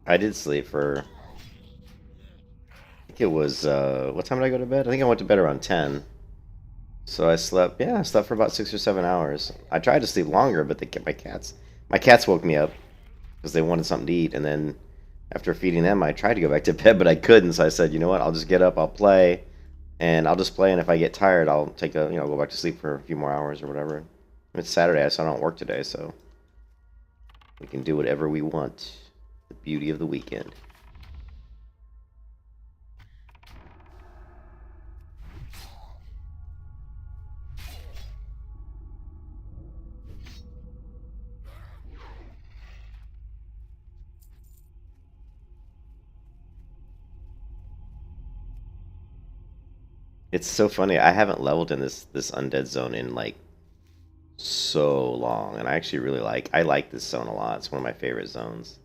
I did sleep for, I think it was, what time did I go to bed? I think I went to bed around 10. So I slept, yeah, I slept for about 6 or 7 hours. I tried to sleep longer, but my cats woke me up because they wanted something to eat. And then after feeding them, I tried to go back to bed, but I couldn't. So I said, you know what, I'll just get up, I'll play, and I'll just play. And if I get tired, I'll go back to sleep for a few more hours or whatever. It's Saturday, so I don't work today, so we can do whatever we want. The beauty of the weekend. It's so funny. I haven't leveled in this undead zone in like so long, and I actually I like this zone a lot. It's one of my favorite zones.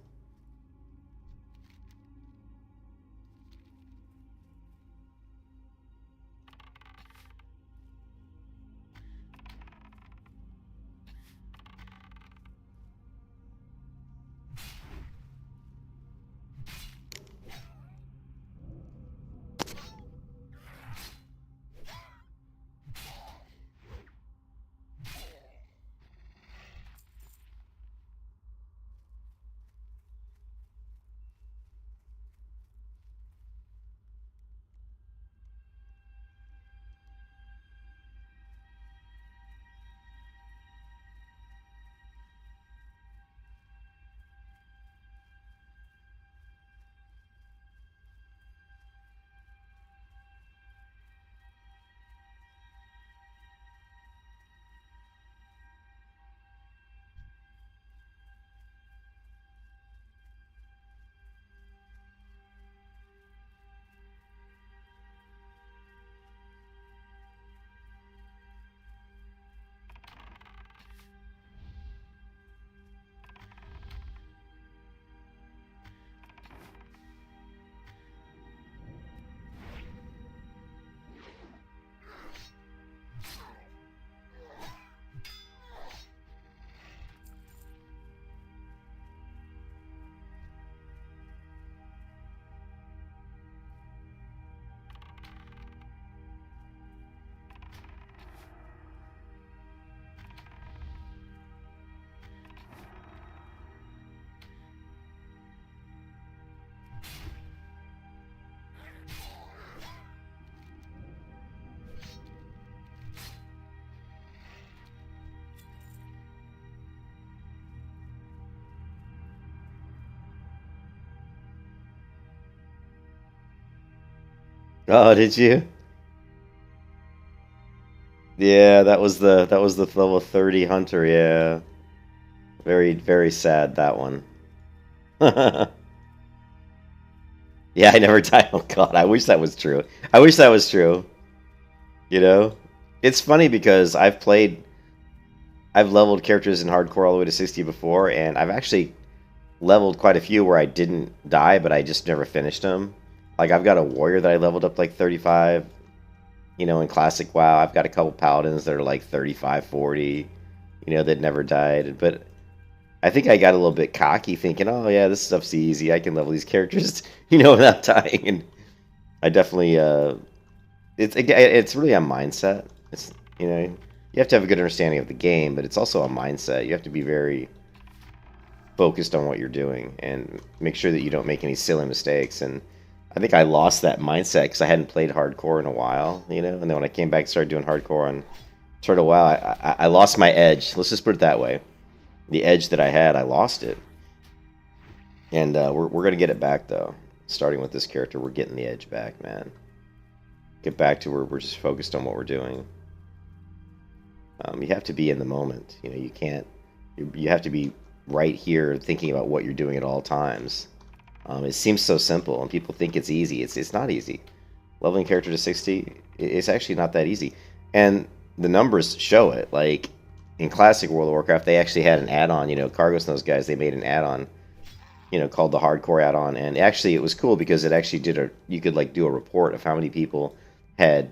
Oh, did you? Yeah, that was the level 30 hunter. Yeah, very very sad that one. Yeah, I never died. Oh God, I wish that was true. I wish that was true. You know, it's funny because I've leveled characters in hardcore all the way to 60 before, and I've actually leveled quite a few where I didn't die, but I just never finished them. Like I've got a warrior that I leveled up like 35, in classic WoW. I've got a couple paladins that are like 35, 40, that never died. But I think I got a little bit cocky thinking, oh yeah, this stuff's easy. I can level these characters, without dying. And I definitely, it's really a mindset. It's, you have to have a good understanding of the game, but it's also a mindset. You have to be very focused on what you're doing and make sure that you don't make any silly mistakes. And I think I lost that mindset because I hadn't played hardcore in a while, and then when I came back and started doing hardcore on Turtle WoW, I lost my edge. Let's just put it that way. The edge that I had, I lost it. And we're going to get it back, though. Starting with this character, we're getting the edge back, man. Get back to where we're just focused on what we're doing. You have to be in the moment. You can't... You have to be right here thinking about what you're doing at all times. It seems so simple, and people think it's easy. It's not easy. Leveling character to 60, it's actually not that easy. And the numbers show it. Like, in classic World of Warcraft, they actually had an add-on. Cargos and those guys, they made an add-on, called the Hardcore add-on. And actually, it was cool because it actually you could, like, do a report of how many people had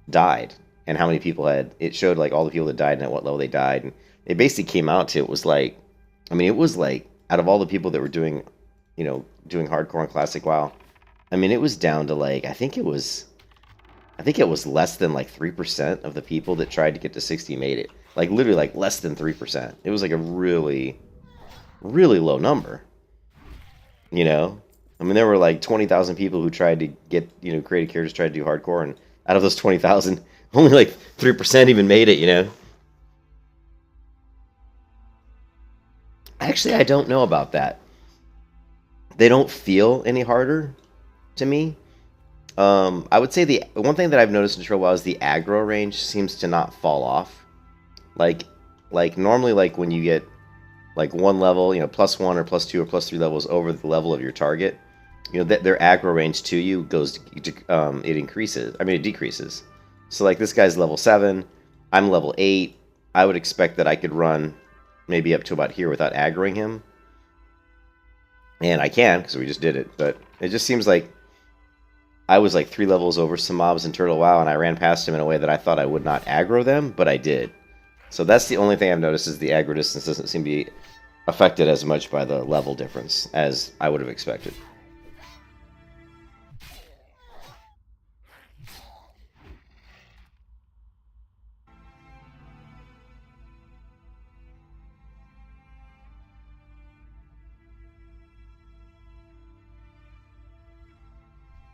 died and how many people it showed, like, all the people that died and at what level they died. And it basically came out to, it was like out of all the people that were doing, doing hardcore on Classic WoW, I mean, it was down to like, I think it was less than like 3% of the people that tried to get to 60 made it. Like literally like less than 3%. It was like a really, really low number. I mean, there were like 20,000 people who tried to get, creative characters tried to do hardcore, and out of those 20,000, only like 3% even made it. Actually, I don't know about that. They don't feel any harder to me. I would say the one thing that I've noticed in Trail WoW is the aggro range seems to not fall off. Like normally, like when you get like one level, +1 or +2 or +3 levels over the level of your target, that their aggro range to you goes, it increases. I mean, it decreases. So like this guy's level 7, I'm level 8. I would expect that I could run maybe up to about here without aggroing him. And I can, because we just did it. But it just seems like I was like 3 levels over some mobs in Turtle WoW, and I ran past him in a way that I thought I would not aggro them, but I did. So that's the only thing I've noticed is the aggro distance doesn't seem to be affected as much by the level difference as I would have expected.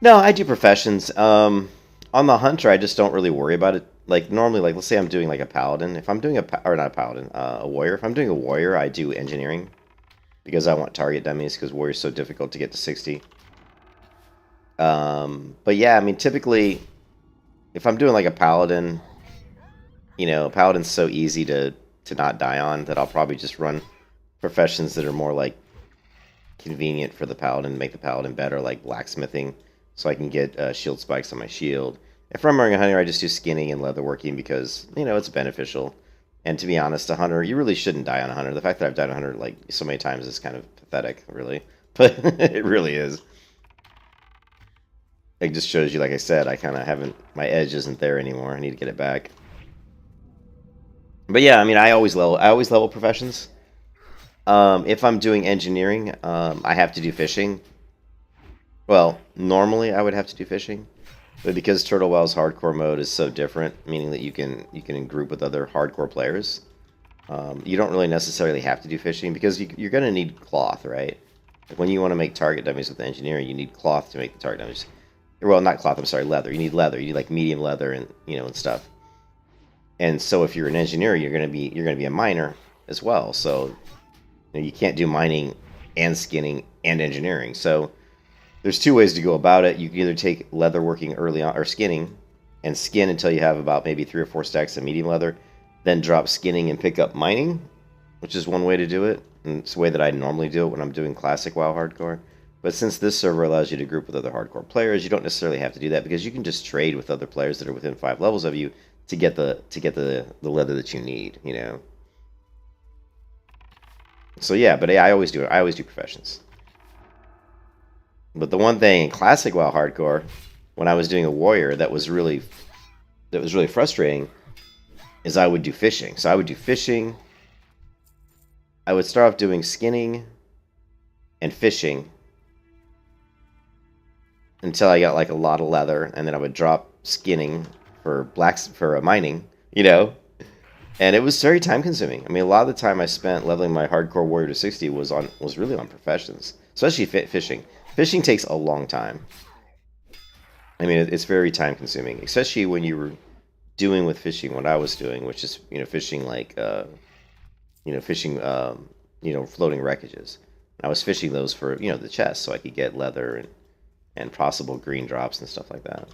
No, I do professions. On the hunter, I just don't really worry about it. Like normally, like let's say I'm doing like a paladin. If I'm doing or not a paladin, a warrior. If I'm doing a warrior, I do engineering because I want target dummies because warrior's so difficult to get to 60. But yeah, I mean, typically, if I'm doing like a paladin, paladin's so easy to not die on that I'll probably just run professions that are more like convenient for the paladin, make the paladin better, like blacksmithing, so I can get shield spikes on my shield. If I'm running a hunter, I just do skinning and leatherworking because, it's beneficial. And to be honest, a hunter, you really shouldn't die on a hunter. The fact that I've died on a hunter like so many times is kind of pathetic, really. But it really is. It just shows you, like I said, I kind of haven't, my edge isn't there anymore. I need to get it back. But yeah, I mean, I always level professions. If I'm doing engineering, I have to do fishing. Well, normally I would have to do fishing, but because Turtle WoW's hardcore mode is so different, meaning that you can group with other hardcore players, you don't really necessarily have to do fishing because you're going to need cloth, right? Like when you want to make target dummies with engineering, you need cloth to make the target dummies. Well, not cloth. I'm sorry, leather. You need leather. You need like medium leather and and stuff. And so if you're an engineer, you're going to be a miner as well. So you can't do mining and skinning and engineering. So there's 2 ways to go about it. You can either take leather working early on, or skinning, and skin until you have about maybe 3 or 4 stacks of medium leather, then drop skinning and pick up mining, which is one way to do it. And it's the way that I normally do it when I'm doing classic WoW hardcore. But since this server allows you to group with other hardcore players, you don't necessarily have to do that because you can just trade with other players that are within 5 levels of you to get the leather that you need, So yeah, but I always do it. I always do professions. But the one thing in classic WoW hardcore, when I was doing a warrior, that was really frustrating, is I would do fishing. So I would do fishing. I would start off doing skinning and fishing until I got like a lot of leather, and then I would drop skinning for mining, And it was very time consuming. I mean, a lot of the time I spent leveling my hardcore warrior to 60 was really on professions, especially fishing. Fishing takes a long time. I mean, it's very time consuming, especially when you were doing with fishing what I was doing, which is fishing like floating wreckages. I was fishing those for the chest, so I could get leather and possible green drops and stuff like that.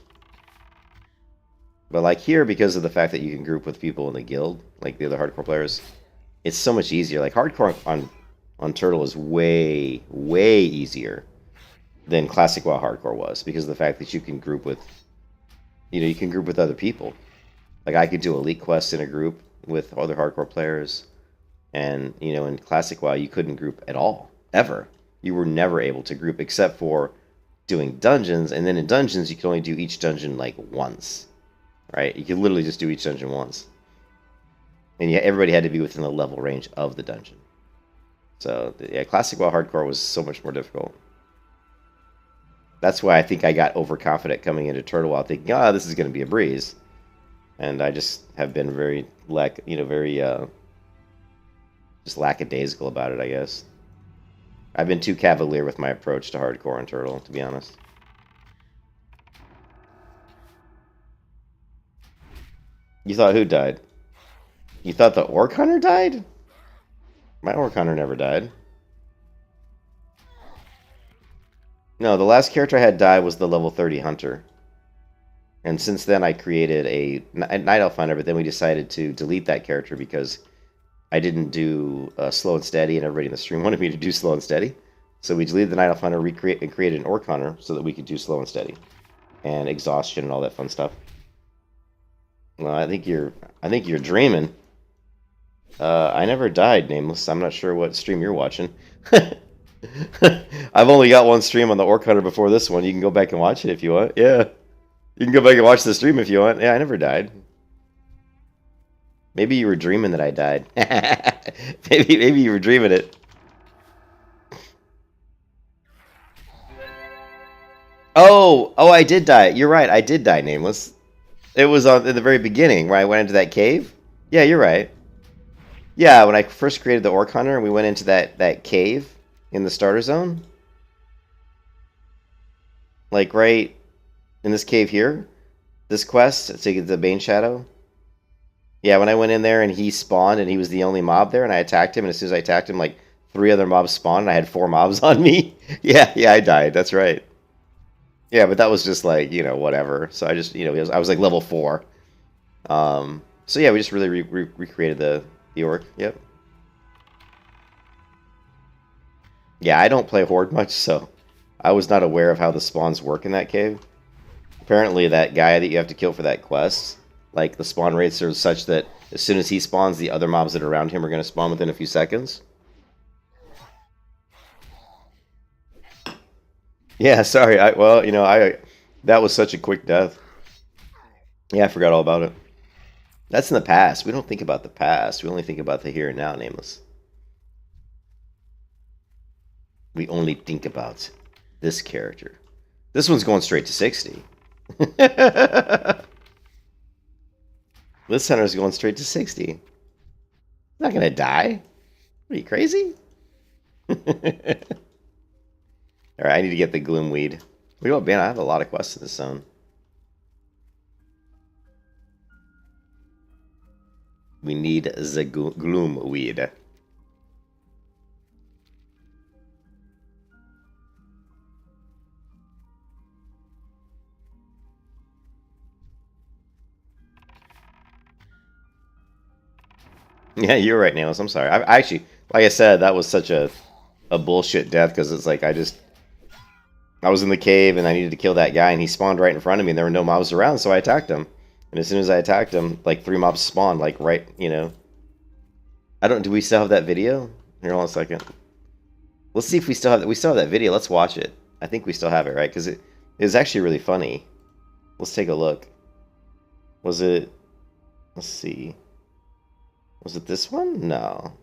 But like here, because of the fact that you can group with people in the guild, like the other hardcore players, it's so much easier. Like hardcore on Turtle is way, way easier than classic WoW hardcore was because of the fact that you can group with, other people. Like I could do elite quests in a group with other hardcore players, and in classic WoW you couldn't group at all, ever. You were never able to group except for doing dungeons, and then in dungeons you could only do each dungeon like once. Right? You could literally just do each dungeon once. And everybody had to be within the level range of the dungeon. So yeah, classic WoW hardcore was so much more difficult. That's why I think I got overconfident coming into Turtle WoW, thinking, "Oh, this is going to be a breeze," and I just have been very very just lackadaisical about it, I guess. I've been too cavalier with my approach to hardcore and Turtle, to be honest. You thought who died? You thought the Orc Hunter died? My Orc Hunter never died. No, the last character I had die was the level 30 Hunter. And since then I created a Night Elf Hunter, but then we decided to delete that character because I didn't do Slow and Steady, and everybody in the stream wanted me to do Slow and Steady. So we deleted the Night Elf Hunter, and created an Orc Hunter so that we could do Slow and Steady. And Exhaustion and all that fun stuff. Well, I think you're dreaming. I never died, Nameless. I'm not sure what stream you're watching. I've only got one stream on the Orc Hunter before this one. You can go back and watch it if you want. Yeah. You can go back and watch the stream if you want. Yeah, I never died. Maybe you were dreaming that I died. maybe you were dreaming it. Oh, I did die. You're right. I did die, Nameless. It was in the very beginning where I went into that cave. Yeah, you're right. Yeah, when I first created the Orc Hunter and we went into that cave in the starter zone. Like right in this cave here. This quest to get the Bane Shadow. Yeah, when I went in there and he spawned and he was the only mob there and I attacked him, and as soon as I attacked him, like 3 other mobs spawned and I had 4 mobs on me. Yeah, I died. That's right. Yeah, but that was just like, whatever. So I just, I was like level 4. So yeah, we just really recreated the orc. Yep. Yeah, I don't play Horde much, so I was not aware of how the spawns work in that cave. Apparently that guy that you have to kill for that quest, like the spawn rates are such that as soon as he spawns, the other mobs that are around him are going to spawn within a few seconds. Yeah, sorry. That was such a quick death. Yeah, I forgot all about it. That's in the past. We don't think about the past. We only think about the here and now, Nameless. We only think about this character. This one's going straight to 60. This hunter's going straight to 60. He's not going to die. Are you crazy? Alright, I need to get the Gloomweed. Man, I have a lot of quests in this zone. We need the Gloomweed. Yeah, you're right, Nails. I'm sorry. I actually, like I said, that was such a bullshit death because it's like I was in the cave and I needed to kill that guy and he spawned right in front of me and there were no mobs around, so I attacked him. And as soon as I attacked him, like 3 mobs spawned, like right, do we still have that video? Here, hold on a second. Let's see if we still have that video. Let's watch it. I think we still have it, right? Because it was actually really funny. Let's take a look. Was it... Let's see. Was it this one? No.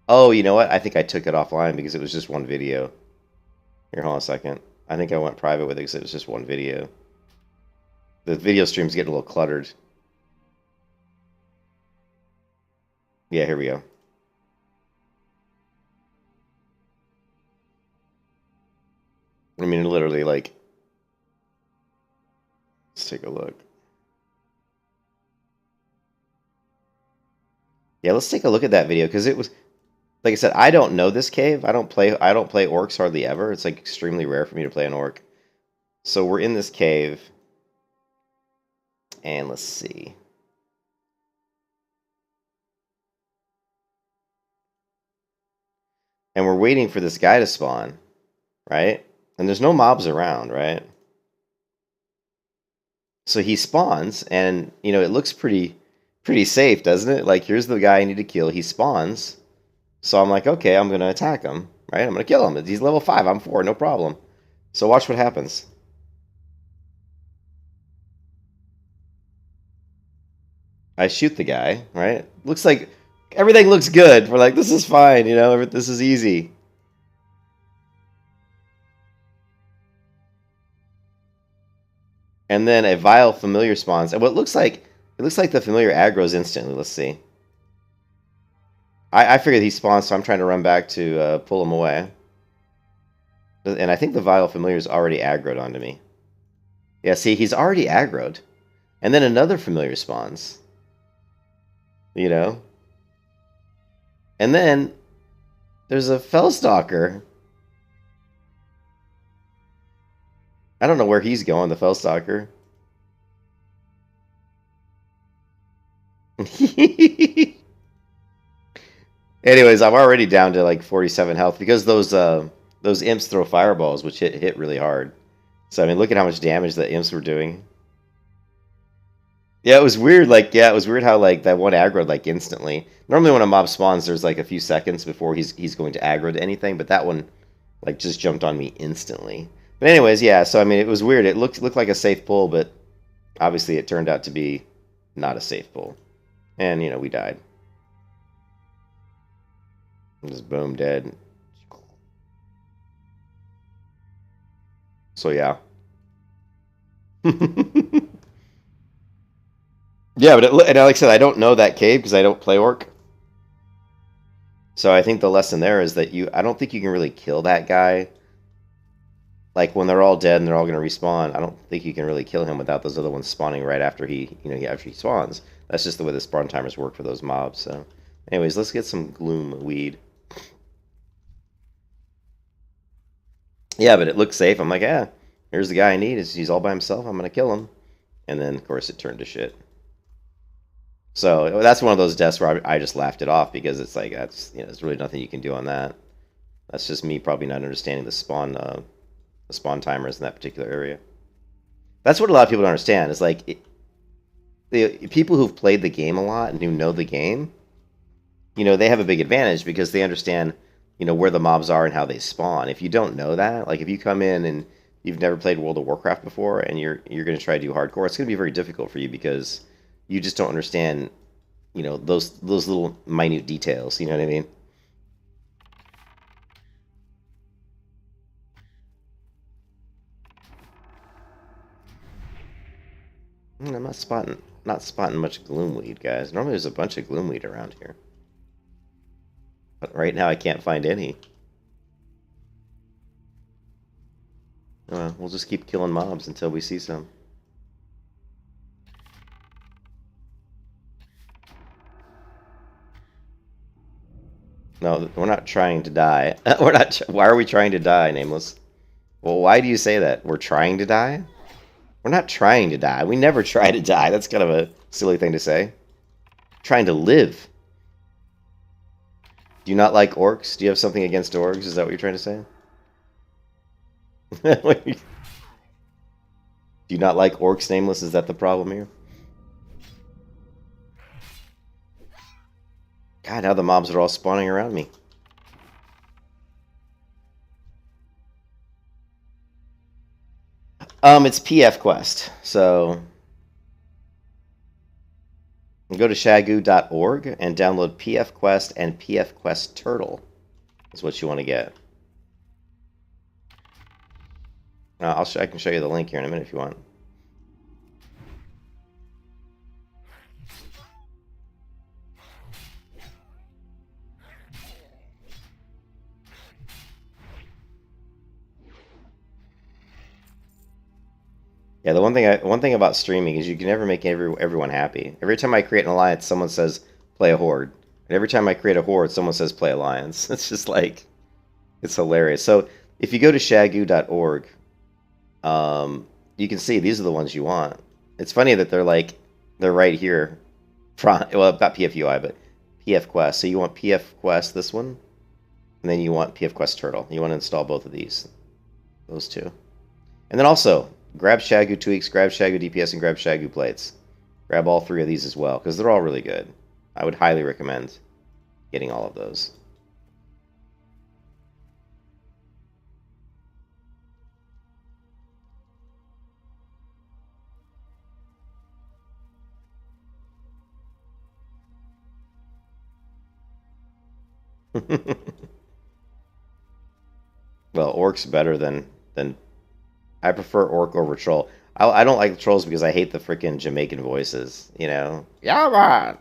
Oh, you know what? I think I took it offline because it was just one video. Here, hold on a second. I think I went private with it because it was just one video. The video stream's getting a little cluttered. Yeah, here we go. I mean, literally, like... Let's take a look. Yeah, let's take a look at that video, because it was... Like I said, I don't know this cave. I don't play orcs hardly ever. It's like extremely rare for me to play an orc. So we're in this cave. And let's see. And we're waiting for this guy to spawn, right? And there's no mobs around, right? So he spawns, and, it looks pretty safe, doesn't it? Like, here's the guy I need to kill. He spawns. So I'm like, okay, I'm going to attack him, right? I'm going to kill him. He's level 5. I'm 4. No problem. So watch what happens. I shoot the guy, right? Looks like Everything looks good. We're like, this is fine, you know, this is easy. And then a vile familiar spawns. And what looks like, it looks like the familiar aggroes instantly. Let's see. I figured he spawns, so I'm trying to run back to pull him away. And I think the vile familiar is already aggroed onto me. Yeah, see, he's already aggroed. And then another familiar spawns. You know? And then there's a Fellstalker. I don't know where he's going, the Fellstalker. Anyways, I'm already down to like 47 health because those imps throw fireballs, which hit really hard. So I mean, look at how much damage the imps were doing. Yeah, it was weird. Like, yeah, it was weird how like that one aggroed like instantly. Normally, when a mob spawns, there's like a few seconds before he's going to aggro to anything, but that one like just jumped on me instantly. But anyways, yeah. So I mean, it was weird. It looked like a safe pull, but obviously it turned out to be not a safe pull, and you know we died. Just boom, dead. So yeah. Yeah, but and like I said, I don't know that cave because I don't play orc. So I think the lesson there is that I don't think you can really kill that guy. Like when they're all dead and they're all going to respawn, I don't think you can really kill him without those other ones spawning right after after he spawns. That's just the way the spawn timers work for those mobs. So, anyways, let's get some gloom weed. Yeah, but it looks safe. I'm like, yeah, here's the guy I need. He's all by himself. I'm going to kill him. And then, of course, it turned to shit. So that's one of those deaths where I just laughed it off because it's like, there's really nothing you can do on that. That's just me probably not understanding the spawn timers in that particular area. That's what a lot of people don't understand. Is like the people who've played the game a lot and who know the game, they have a big advantage because they understand, where the mobs are and how they spawn. If you don't know that, like if you come in and you've never played World of Warcraft before and you're going to try to do hardcore, it's going to be very difficult for you because you just don't understand, those little minute details. You know what I mean? I'm not spotting much gloomweed, guys. Normally there's a bunch of gloomweed around here. But right now I can't find any. We'll just keep killing mobs until we see some. No, we're not trying to die. We're not. Why are we trying to die, Nameless? Well, why do you say that? We're trying to die? We're not trying to die. We never try to die. That's kind of a silly thing to say. Trying to live. Do you not like orcs? Do you have something against orcs? Is that what you're trying to say? Do you not like orcs, Nameless? Is that the problem here? God, now the mobs are all spawning around me. It's PF Quest. So go to shagoo.org and download PF Quest and PF Quest Turtle. Is what you want to get. I can show you the link here in a minute if you want. Yeah, the one thing about streaming is you can never make everyone happy. Every time I create an alliance, someone says play a horde, and every time I create a horde, someone says play alliance. It's just like it's hilarious. So if you go to shagoo.org, you can see these are the ones you want. It's funny that they're right here. Well, not PFUI, but PF Quest. So you want PF Quest, this one, and then you want PF Quest Turtle. You want to install both of those two, and then also grab Shagoo Tweaks, grab Shagoo DPS, and grab Shagoo Plates. Grab all three of these as well, because they're all really good. I would highly recommend getting all of those. Well, orc's better than I prefer orc over troll. I don't like trolls because I hate the freaking Jamaican voices. You know, yeah man,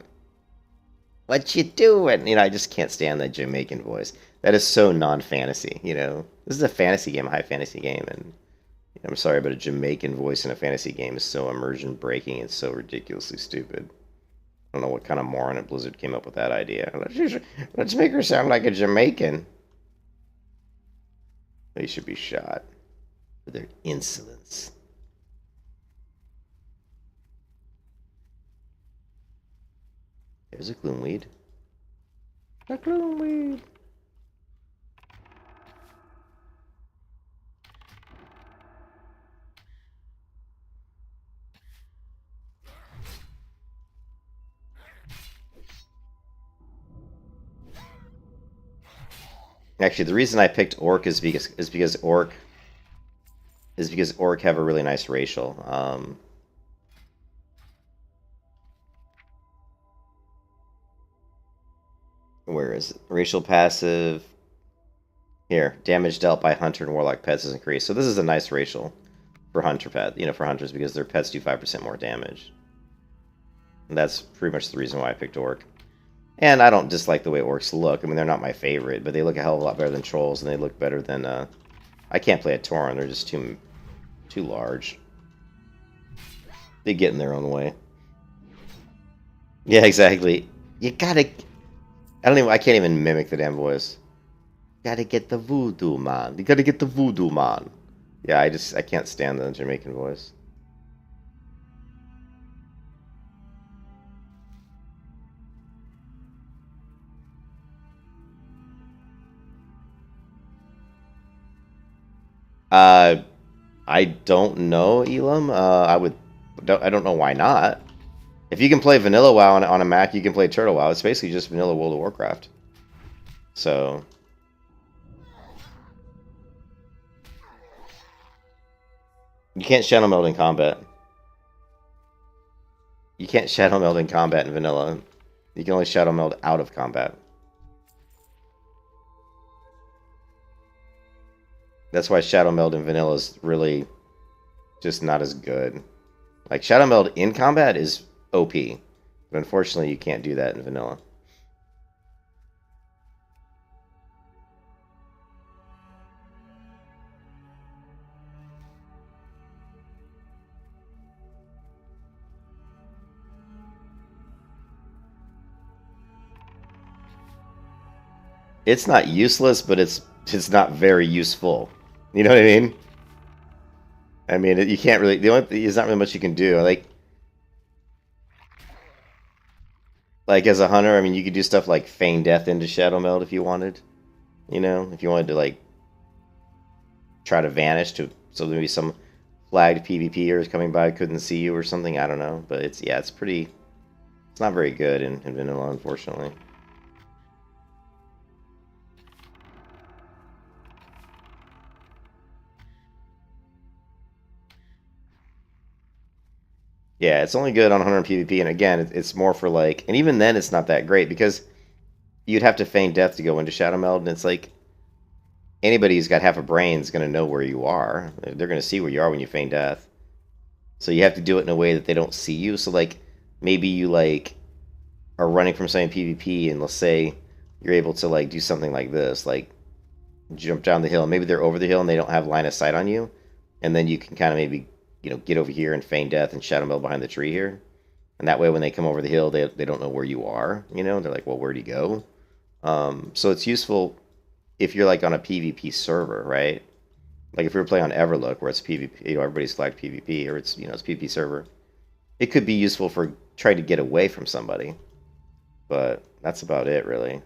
what you doing? You know, I just can't stand that Jamaican voice. That is so non-fantasy. You know, this is a fantasy game, a high fantasy game, and I'm sorry, but a Jamaican voice in a fantasy game is so immersion breaking and so ridiculously stupid. I don't know what kind of moron at Blizzard came up with that idea. Let's make her sound like a Jamaican. They should be shot for their insolence. There's a Gloomweed. A Gloomweed. Actually, the reason I picked Orc is because Orc have a really nice racial. Where is it? Racial passive. Here, damage dealt by hunter and warlock pets is increased. So this is a nice racial for hunter pet, for hunters because their pets do 5% more damage. And that's pretty much the reason why I picked Orc. And I don't dislike the way orcs look. I mean, they're not my favorite, but they look a hell of a lot better than trolls, and they look better than, I can't play a Tauren. They're just too large. They get in their own way. Yeah, exactly. You gotta... I can't even mimic the damn voice. Gotta get the voodoo, man. You gotta get the voodoo, man. Yeah, I can't stand the Jamaican voice. I don't know, Elam. I don't know why not. If you can play vanilla WoW on a Mac, you can play Turtle WoW. It's basically just vanilla World of Warcraft. So... You can't Shadowmeld in combat. You can't Shadowmeld in combat in vanilla. You can only Shadowmeld out of combat. That's why Shadowmeld in vanilla is really just not as good. Like, Shadowmeld in combat is OP. But unfortunately, you can't do that in vanilla. It's not useless, but it's not very useful. You know what I mean? I mean, you can't really... There's not really much you can do. Like as a hunter, I mean, you could do stuff like feign death into Shadowmeld if you wanted. You know? If you wanted to, like, try to vanish so maybe some flagged PvPers coming by couldn't see you or something. I don't know. But it's not very good in vanilla, unfortunately. Yeah, it's only good on 100 PvP, and again, it's more for like, and even then, it's not that great because you'd have to feign death to go into Shadowmeld, and it's like anybody who's got half a brain is going to know where you are. They're going to see where you are when you feign death. So you have to do it in a way that they don't see you. So like maybe you like are running from something PvP, and let's say you're able to like do something like this, like jump down the hill. Maybe they're over the hill and they don't have line of sight on you, and then you can kind of maybe get over here and feign death and Shadowmeld behind the tree here. And that way when they come over the hill, they don't know where you are, They're like, well, where'd he go? So it's useful if you're like on a PvP server, right? Like if we were playing on Everlook where it's PvP, everybody's flagged PvP, or it's, it's PvP server. It could be useful for trying to get away from somebody. But that's about it, really.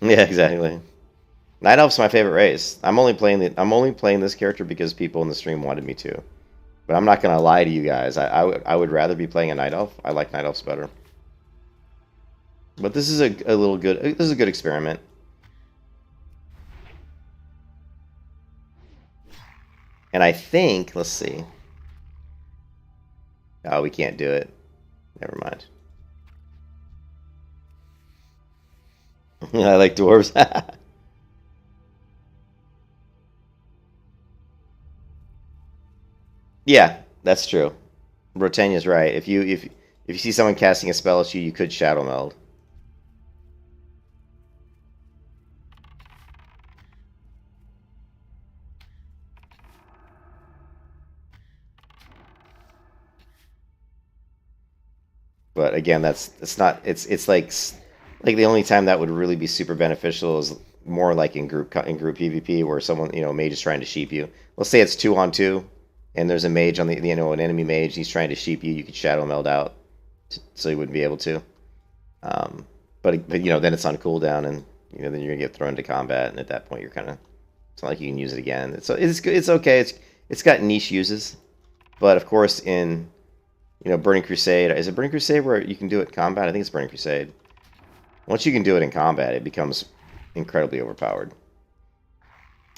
Yeah, exactly. Night Elf's my favorite race. I'm only playing this character because people in the stream wanted me to. But I'm not gonna lie to you guys. I would rather be playing a Night Elf. I like Night Elves better. But this is a little good. This is a good experiment. And I think, let's see. Oh, we can't do it. Never mind. I like dwarves. Yeah, that's true. Britannia's right. If you see someone casting a spell at you, you could Shadowmeld. But again, that's not. It's like the only time that would really be super beneficial is more like in group PvP where someone mage is trying to sheep you. Let's say it's 2-on-2, and there's a mage on the an enemy mage. He's trying to sheep you. You could Shadowmeld out, so he wouldn't be able to. But then it's on cooldown, and then you're gonna get thrown into combat, and at that point you're kind of. It's not like you can use it again. It's good. It's okay. It's got niche uses, but of course in Burning Crusade. Is it Burning Crusade where you can do it in combat? I think it's Burning Crusade. Once you can do it in combat, it becomes incredibly overpowered.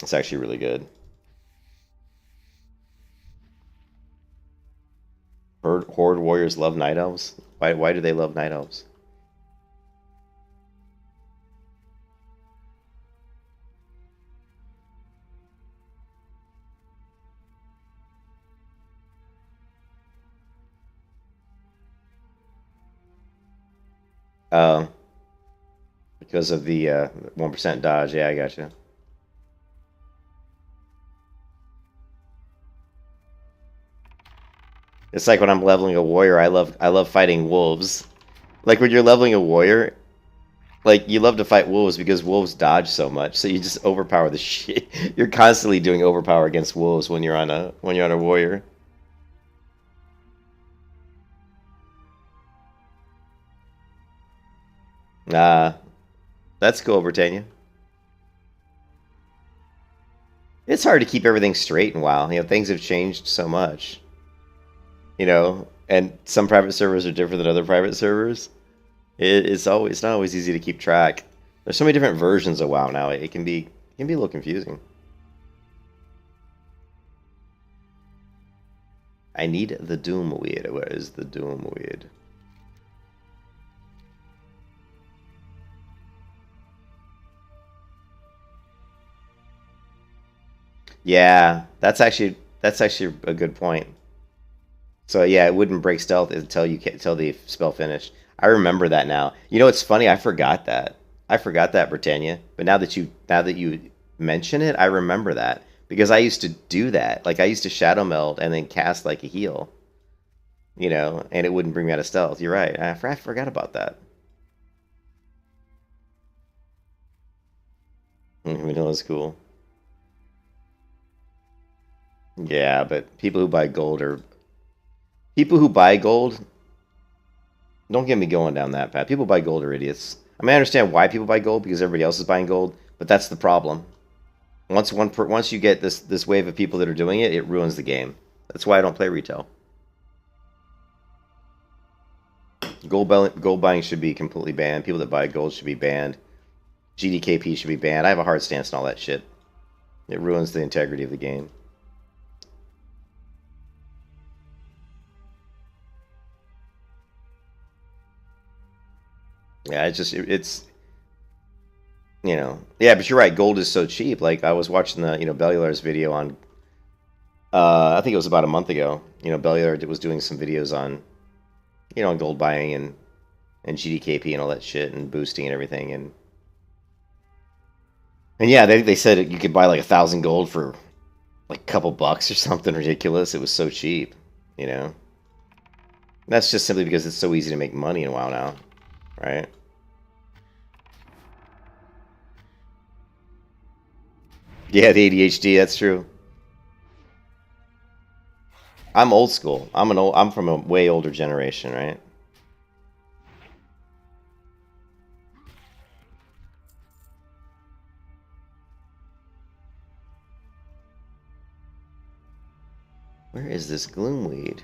It's actually really good. Horde warriors love night elves. Why do they love night elves? Um, because of the 1% dodge. Yeah, I gotcha. It's like when I'm leveling a warrior, I love fighting wolves. Like when you're leveling a warrior, like you love to fight wolves because wolves dodge so much, so you just overpower the shit. You're constantly doing overpower against wolves when you're on a warrior. Nah, that's cool, Britannia. It's hard to keep everything straight in WoW. Things have changed so much. And some private servers are different than other private servers. It's not always easy to keep track. There's so many different versions of WoW now. It can be a little confusing. I need the Doom Weed. Where is the Doom Weed? Yeah, that's actually a good point. So yeah, it wouldn't break stealth until the spell finished. I remember that now. It's funny. I forgot that. I forgot that, Britannia. But now that you mention it, I remember that because I used to do that. Like I used to shadow meld and then cast like a heal. And it wouldn't bring me out of stealth. You're right. I forgot about that. Vanilla's cool. Yeah, but people who buy gold. Don't get me going down that path. People buy gold are idiots. I mean, I understand why people buy gold because everybody else is buying gold, but that's the problem. Once you get this wave of people that are doing it, it ruins the game. That's why I don't play retail. Gold buying should be completely banned. People that buy gold should be banned. GDKP should be banned. I have a hard stance on all that shit. It ruins the integrity of the game. Yeah, yeah, but you're right. Gold is so cheap. Like I was watching the Bellular's video on. I think it was about a month ago. Bellular was doing some videos on on gold buying and GDKP and all that shit and boosting and everything and yeah, they said you could buy like 1,000 gold for like a couple bucks or something ridiculous. It was so cheap, you know. That's just simply because it's so easy to make money in WoW now, right? Yeah, the ADHD. That's true. I'm old school. I'm from a way older generation, right? Where is this gloomweed?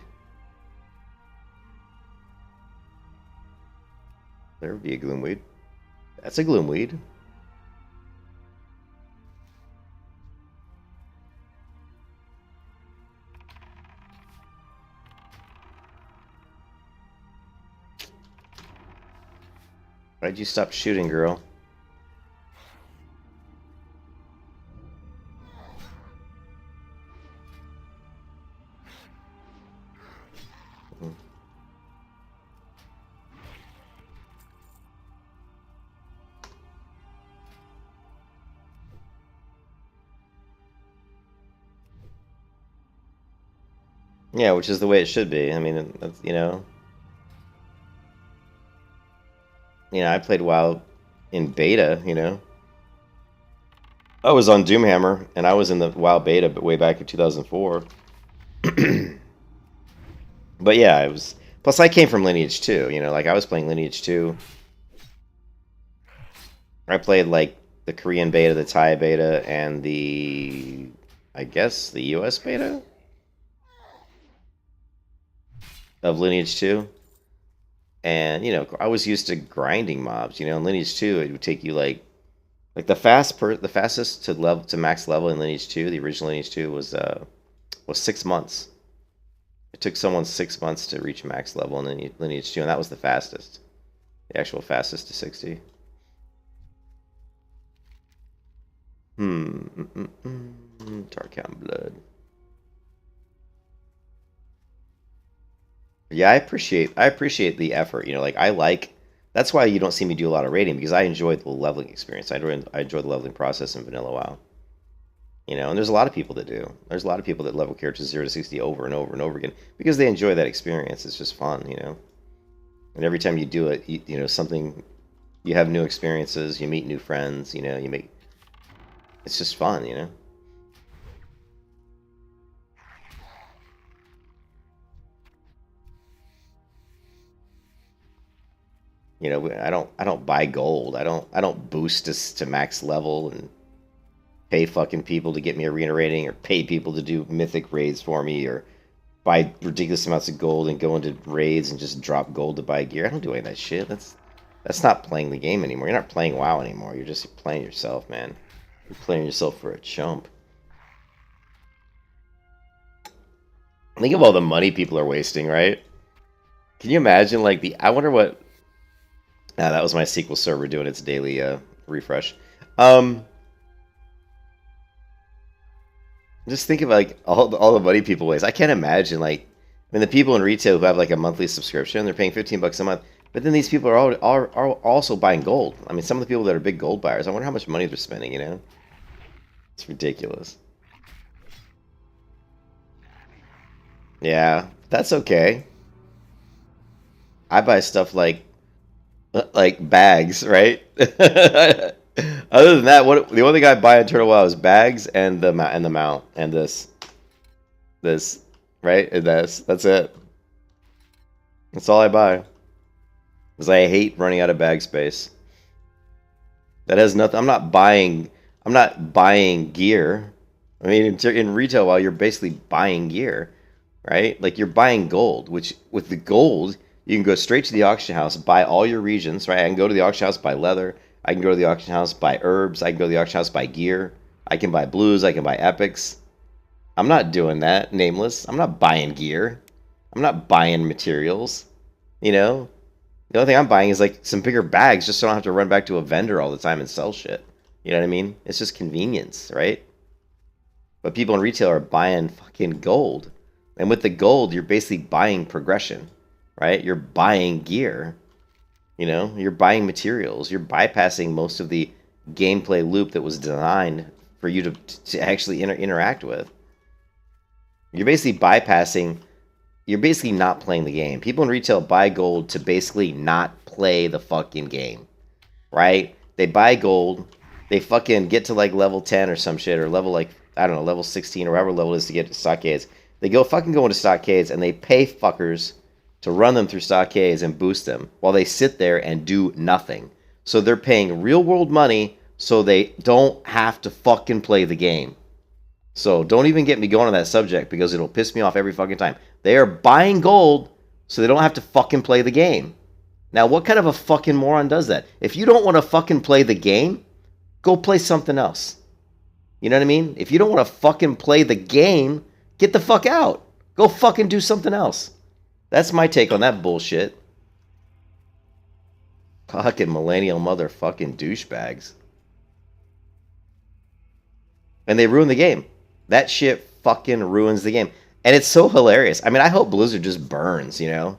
There would be a gloomweed. That's a gloomweed. Why'd you stop shooting, girl? Yeah, which is the way it should be. I mean, that's, I played WoW in beta, I was on Doomhammer, and I was in the WoW beta but way back in 2004. But yeah, it was... Plus, I came from Lineage 2, like, I was playing Lineage 2. I played, like, the Korean beta, the Thai beta, and the... I guess, the US beta? Of Lineage 2. And, I was used to grinding mobs, in Lineage 2, it would take you, like the fastest to max level in Lineage 2, the original Lineage 2 was 6 months. It took someone 6 months to reach max level in Lineage 2, and that was the fastest. The actual fastest to 60. Darkhound Blood. Yeah, I appreciate the effort. That's why you don't see me do a lot of raiding, because I enjoy the leveling experience. I enjoy the leveling process in vanilla WoW. And there's a lot of people that do. There's a lot of people that level characters 0 to 60 over and over and over again because they enjoy that experience. It's just fun, And every time you do it, something, you have new experiences, you meet new friends, it's just fun, I don't buy gold. I don't boost to max level and pay fucking people to get me arena rating, or pay people to do mythic raids for me, or buy ridiculous amounts of gold and go into raids and just drop gold to buy gear. I don't do any of that shit. That's not playing the game anymore. You're not playing WoW anymore. You're just playing yourself, man. You're playing yourself for a chump. Think of all the money people are wasting, right? Can you imagine, like, I wonder what... that was my SQL server doing its daily refresh. Just think of, like, all the money people waste. I can't imagine, like... I mean, the people in retail who have, like, a monthly subscription, they're paying $15 a month. But then these people are also buying gold. I mean, some of the people that are big gold buyers, I wonder how much money they're spending, It's ridiculous. Yeah, that's okay. I buy stuff like bags, right? Other than that, the only thing I buy in Turtle WoW is bags and the mount and this, right? And that's it. That's all I buy. Because I hate running out of bag space. That has nothing. I'm not buying gear. I mean, in retail WoW, you're basically buying gear, right? Like, you're buying gold, which with the gold, you can go straight to the auction house, buy all your regions, right? I can go to the auction house, buy leather. I can go to the auction house, buy herbs. I can go to the auction house, buy gear. I can buy blues. I can buy epics. I'm not doing that, Nameless. I'm not buying gear. I'm not buying materials. The only thing I'm buying is, like, some bigger bags just so I don't have to run back to a vendor all the time and sell shit. You know what I mean? It's just convenience, right? But people in retail are buying fucking gold. And with the gold, you're basically buying progression, right? You're buying gear. You're buying materials. You're bypassing most of the gameplay loop that was designed for you to actually interact with. You're basically bypassing... You're basically not playing the game. People in retail buy gold to basically not play the fucking game, right? They buy gold. They fucking get to, like, level 10 or some shit, or level, like, I don't know, level 16 or whatever level it is to get to stockades. They go into stockades, and they pay fuckers to run them through stockades and boost them while they sit there and do nothing. So they're paying real-world money so they don't have to fucking play the game. So don't even get me going on that subject, because it'll piss me off every fucking time. They are buying gold so they don't have to fucking play the game. Now, what kind of a fucking moron does that? If you don't want to fucking play the game, go play something else. You know what I mean? If you don't want to fucking play the game, get the fuck out. Go fucking do something else. That's my take on that bullshit. Fucking millennial motherfucking douchebags. And they ruin the game. That shit fucking ruins the game. And it's so hilarious. I mean, I hope Blizzard just burns, you know?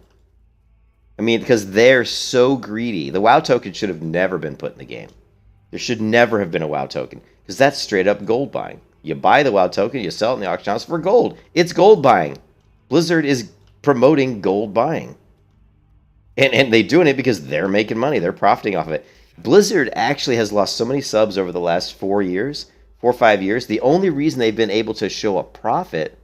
I mean, because they're so greedy. The WoW token should have never been put in the game. There should never have been a WoW token. Because that's straight up gold buying. You buy the WoW token, you sell it in the auction house for gold. It's gold buying. Blizzard is promoting gold buying. And they're doing it because they're making money. They're profiting off of it. Blizzard actually has lost so many subs over the last 4 or 5 years. The only reason they've been able to show a profit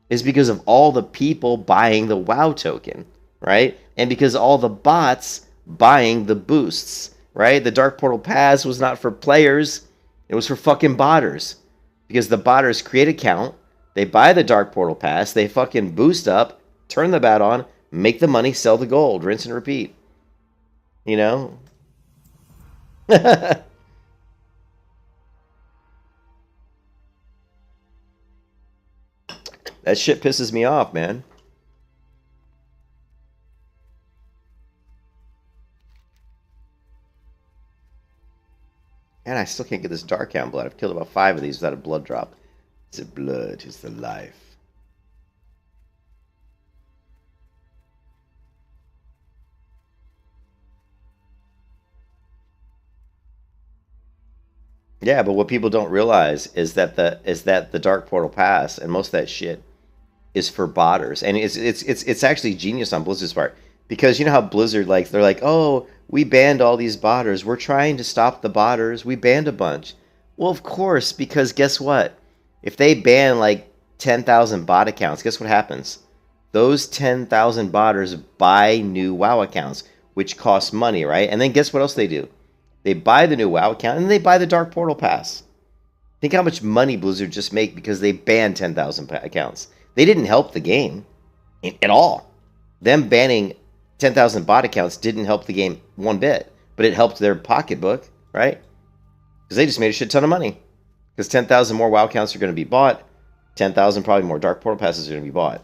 is because of all the people buying the WoW token, right? And because all the bots buying the boosts, right? The Dark Portal Pass was not for players. It was for fucking botters. Because the botters create an account, they buy the Dark Portal Pass, they fucking boost up, turn the bat on, make the money, sell the gold, rinse and repeat. You know? That shit pisses me off, man. And I still can't get this Darkhound blood. I've killed about 5 of these without a blood drop. The blood is the life. Yeah, but what people don't realize is that the Dark Portal Pass and most of that shit is for botters, and it's actually genius on Blizzard's part, because you know how Blizzard, like, they're like, oh, we banned all these botters, we're trying to stop the botters, we banned a bunch. Well, of course, because guess what? If they ban like 10,000 bot accounts, guess what happens? Those 10,000 botters buy new WoW accounts, which costs money, right? And then guess what else they do? They buy the new WoW account, and they buy the Dark Portal Pass. Think how much money Blizzard just make because they banned 10,000 accounts. They didn't help the game at all. Them banning 10,000 bot accounts didn't help the game one bit, but it helped their pocketbook, right? Because they just made a shit ton of money. Because 10,000 more WoW accounts are going to be bought. 10,000 probably more Dark Portal Passes are going to be bought.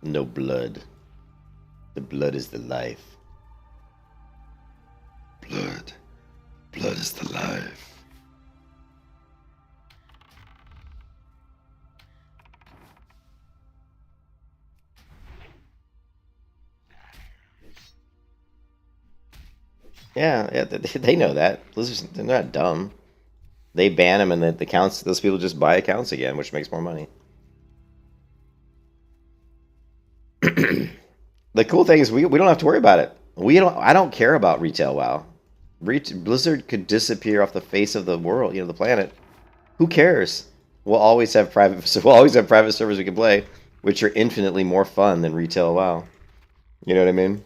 No blood. The blood is the life. Blood. Blood is the life. Yeah, they know that. Blizzard's, they're not dumb. They ban them, and the accounts, those people just buy accounts again, which makes more money. The cool thing is we don't have to worry about it. I don't care about retail WoW. Blizzard could disappear off the face of the world, the planet. Who cares? We'll always have private servers we can play, which are infinitely more fun than retail WoW. You know what I mean?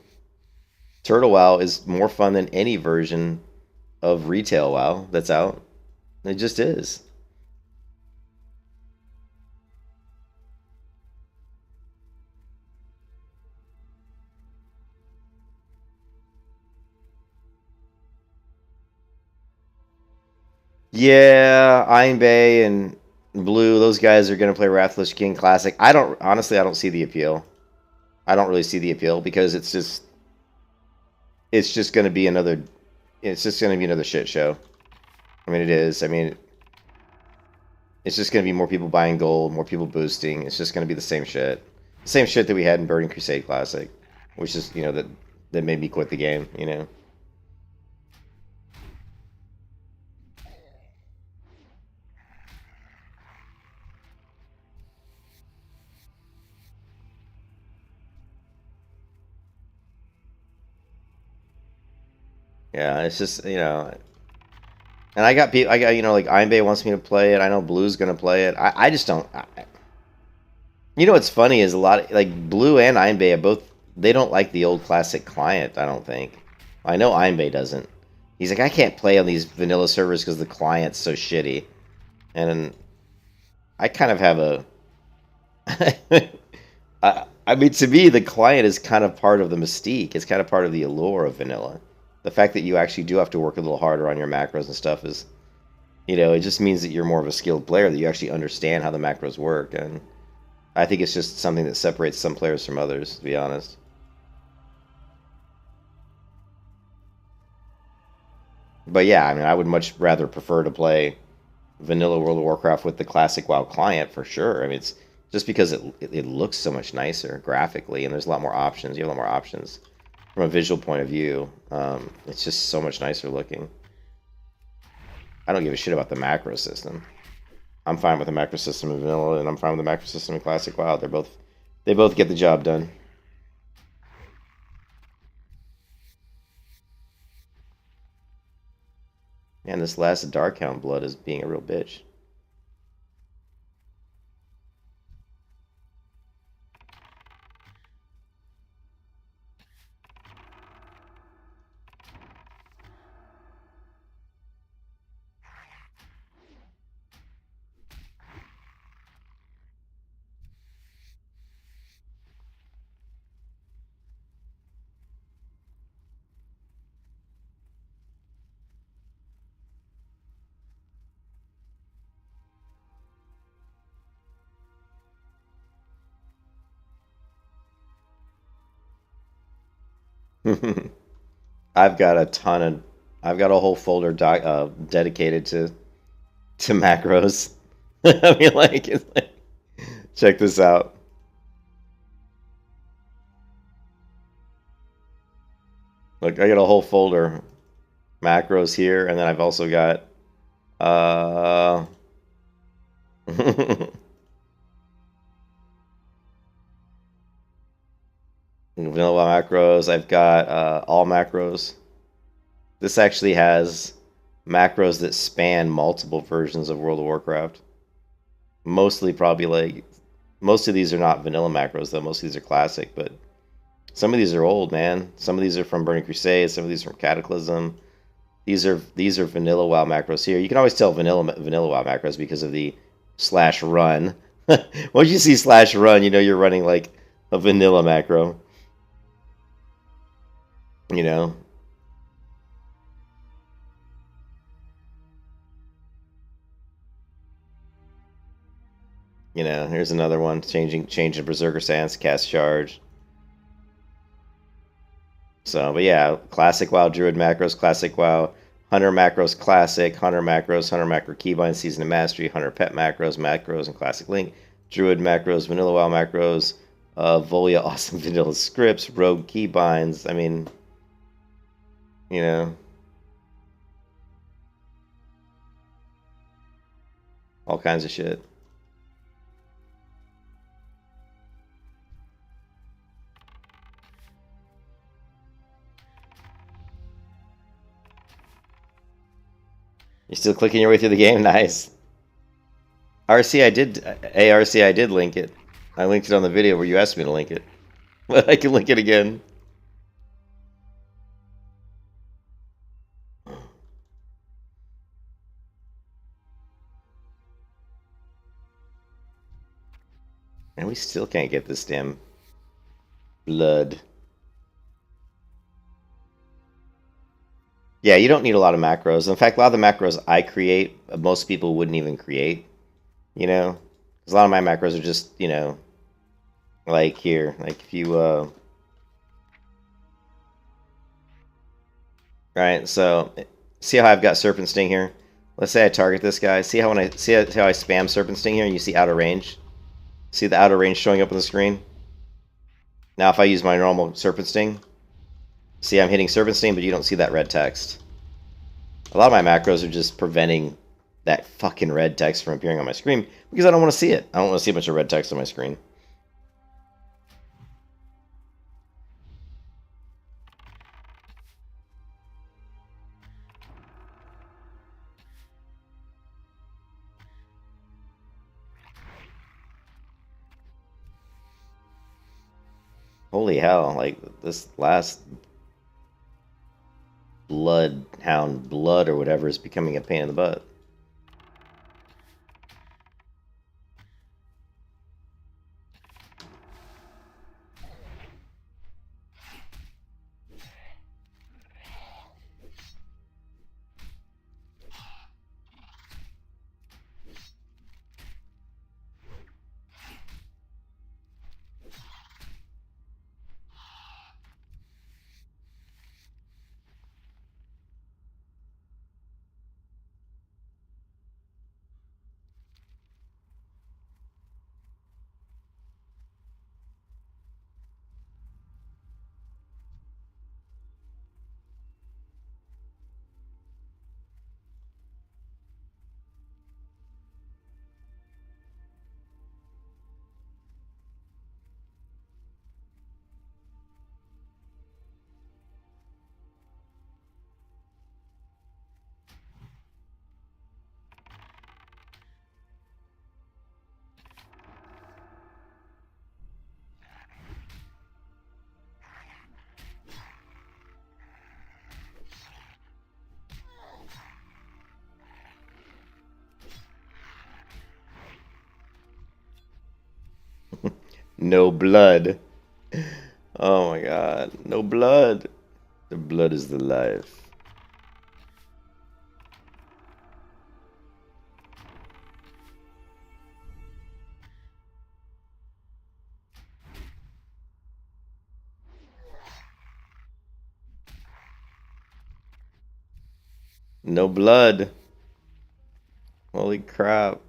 Turtle WoW is more fun than any version of retail WoW that's out. It just is. Yeah, Iron Bay and Blue, those guys are going to play Wrathless King Classic. I don't see the appeal. I don't really see the appeal because it's just going to be another shit show. I mean, it is. I mean, it's just going to be more people buying gold, more people boosting. It's just going to be the same shit. The same shit that we had in Burning Crusade Classic, which is, that made me quit the game, Yeah, it's just, and I got people, like Iron Bay wants me to play it. I know Blue's gonna play it. I just don't. What's funny is a lot of, like, Blue and Iron Bay have both they don't like the old classic client, I don't think. I know Einbay doesn't. He's like, I can't play on these vanilla servers because the client's so shitty. And I kind of have a... I mean, to me, the client is kind of part of the mystique. It's kind of part of the allure of vanilla. The fact that you actually do have to work a little harder on your macros and stuff is, you know, it just means that you're more of a skilled player, that you actually understand how the macros work. And I think it's just something that separates some players from others, to be honest. But yeah, I mean, I would much rather prefer to play vanilla World of Warcraft with the classic WoW client for sure. I mean, it's just because it looks so much nicer graphically, and there's a lot more options. You have a lot more options from a visual point of view. It's just so much nicer looking. I don't give a shit about the macro system. I'm fine with the macro system in vanilla, and I'm fine with the macro system in classic WoW. They both get the job done. Man, this last Darkhound blood is being a real bitch. I've got a ton of, I've got a whole folder dedicated to macros. I mean, like, it's like, check this out. Look, I got a whole folder macros here, and then I've also got vanilla macros. I've got all macros. This actually has macros that span multiple versions of World of Warcraft. Mostly probably like, most of these are not vanilla macros though. Most of these are classic, but some of these are old, man. Some of these are from Burning Crusade. Some of these are from Cataclysm. These are vanilla WoW macros here. You can always tell vanilla WoW macros because of the /run. Once you see /run, you know you're running like a vanilla macro. You know. You know, here's another one. Change the Berserker stance, cast charge. So, but yeah, classic WoW Druid macros, classic WoW Hunter macros, classic Hunter macros, Hunter macro keybind, season of mastery, Hunter pet macros, and classic link, Druid macros, vanilla WoW macros, Volia awesome vanilla scripts, rogue keybinds. I mean, you know, all kinds of shit. You're still clicking your way through the game? Nice. RC, I did. ARC, I did link it. I linked it on the video where you asked me to link it. But I can link it again. And we still can't get this damn blood. Yeah, you don't need a lot of macros. In fact, a lot of the macros I create, most people wouldn't even create. You know? Because a lot of my macros are just, you know, like here. Like if you, Right, so see how I've got Serpent Sting here? Let's say I target this guy. See how when I see how I spam Serpent Sting here and you see out of range? See the outer range showing up on the screen? Now if I use my normal Serpent Sting, see I'm hitting Serpent Sting, but you don't see that red text. A lot of my macros are just preventing that fucking red text from appearing on my screen because I don't want to see it. I don't want to see a bunch of red text on my screen. Holy hell, like this last bloodhound blood or whatever is becoming a pain in the butt. No blood. Oh my god. No blood. The blood is the life. No blood. Holy crap.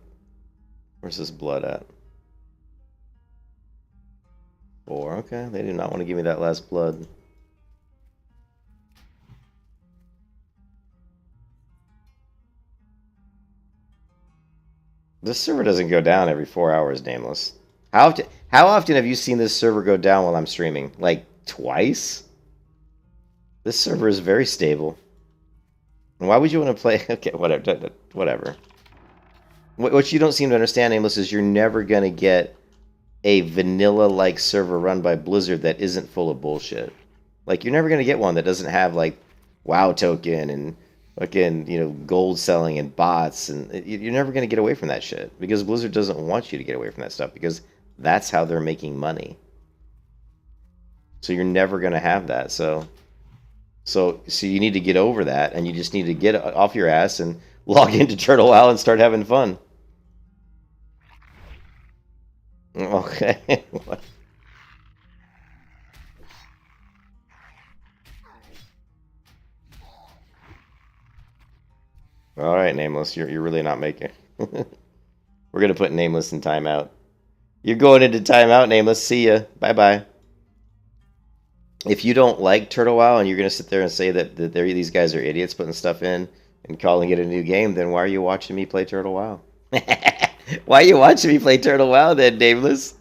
Where's this blood at? 4. Okay, they do not want to give me that last blood. This server doesn't go down every 4 hours, Nameless. How often have you seen this server go down while I'm streaming? Like, twice? This server is very stable. And why would you want to play... Okay, whatever. Whatever. What you don't seem to understand, Nameless, is you're never going to get a vanilla-like server run by Blizzard that isn't full of bullshit. Like, you're never going to get one that doesn't have, like, WoW token and fucking, you know, gold selling and bots. And you're never going to get away from that shit. Because Blizzard doesn't want you to get away from that stuff. Because that's how they're making money. So you're never going to have that. So you need to get over that. And you just need to get off your ass and log into Turtle WoW and start having fun. Okay. All right, Nameless, you're really not making. We're gonna put Nameless in timeout. You're going into timeout, Nameless. See ya. Bye bye. If you don't like Turtle WoW and you're gonna sit there and say that these guys are idiots putting stuff in and calling it a new game, then why are you watching me play Turtle WoW? Why are you watching me play Turtle WoW then, Nameless?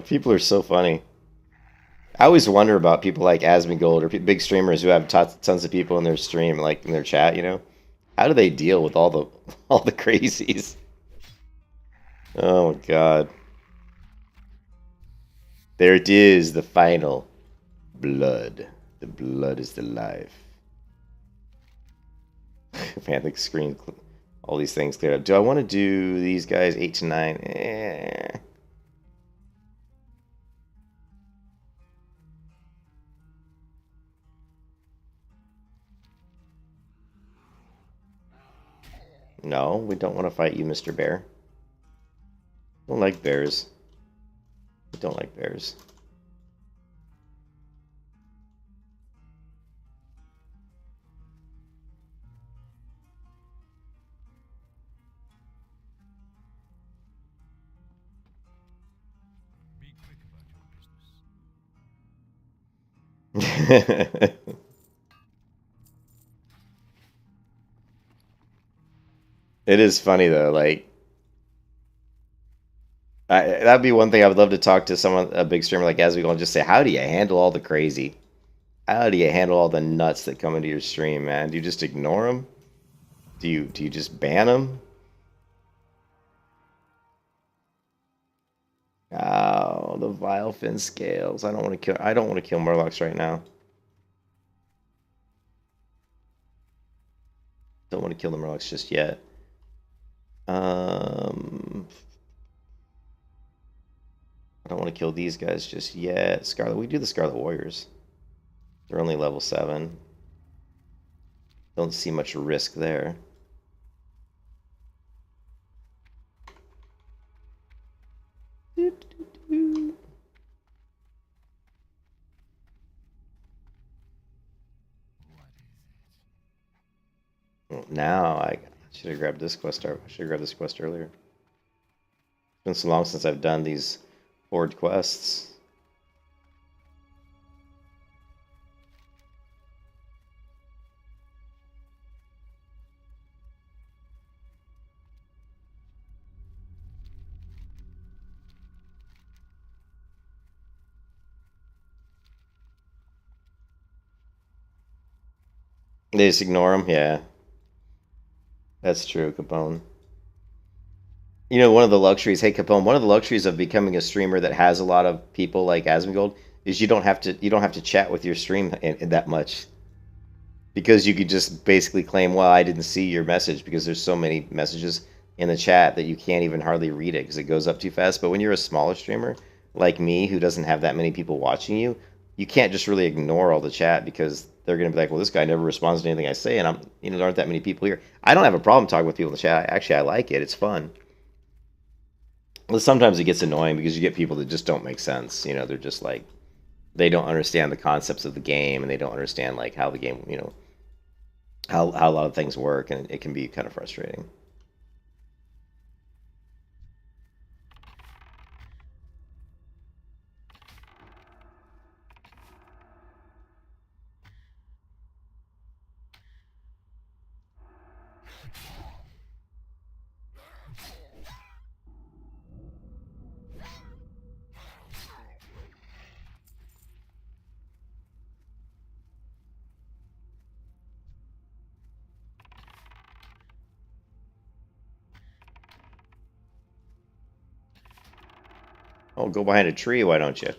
People are so funny. I always wonder about people like Asmongold or big streamers who have tons of people in their stream, like in their chat. You know, how do they deal with all the crazies? Oh my god! There it is, the final blood. The blood is the life. Man, the screen, all these things cleared up. Do I want to do these guys 8 to 9? No, we don't want to fight you, Mr. Bear. Don't like bears. We don't like bears. Be quick about your business. It is funny though, like that'd be one thing I would love to talk to someone, a big streamer like Asmongold, and just say, how do you handle all the crazy? How do you handle all the nuts that come into your stream, man? Do you just ignore them? Do you just ban them? the vile fin scales. I don't want to kill Murlocs right now. Don't want to kill the Murlocs just yet. I don't want to kill these guys just yet. Scarlet, we do the Scarlet Warriors. They're only level 7. Don't see much risk there. Well, now I should have grabbed this quest. I should have grabbed this quest earlier. It's been so long since I've done these horde quests. They just ignore them? Yeah. That's true, Capone. You know, one of the luxuries, hey Capone, one of the luxuries of becoming a streamer that has a lot of people like Asmongold is you don't have to chat with your stream in that much. Because you could just basically claim, well, I didn't see your message because there's so many messages in the chat that you can't even hardly read it because it goes up too fast. But when you're a smaller streamer like me who doesn't have that many people watching you, you can't just really ignore all the chat because they're going to be like, well, this guy never responds to anything I say, and there aren't that many people here. I don't have a problem talking with people in the chat. Actually, I like it. It's fun. Well, sometimes it gets annoying because you get people that just don't make sense. They're just like, they don't understand the concepts of the game, and they don't understand like how the game, how a lot of things work, and it can be kind of frustrating. Oh, go behind a tree, why don't you?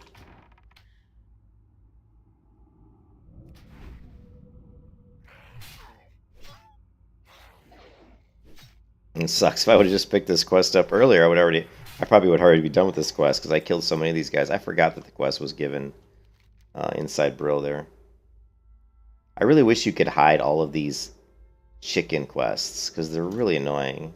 It sucks. If I would have just picked this quest up earlier, I probably would already be done with this quest because I killed so many of these guys. I forgot that the quest was given inside Brill there. I really wish you could hide all of these chicken quests because they're really annoying.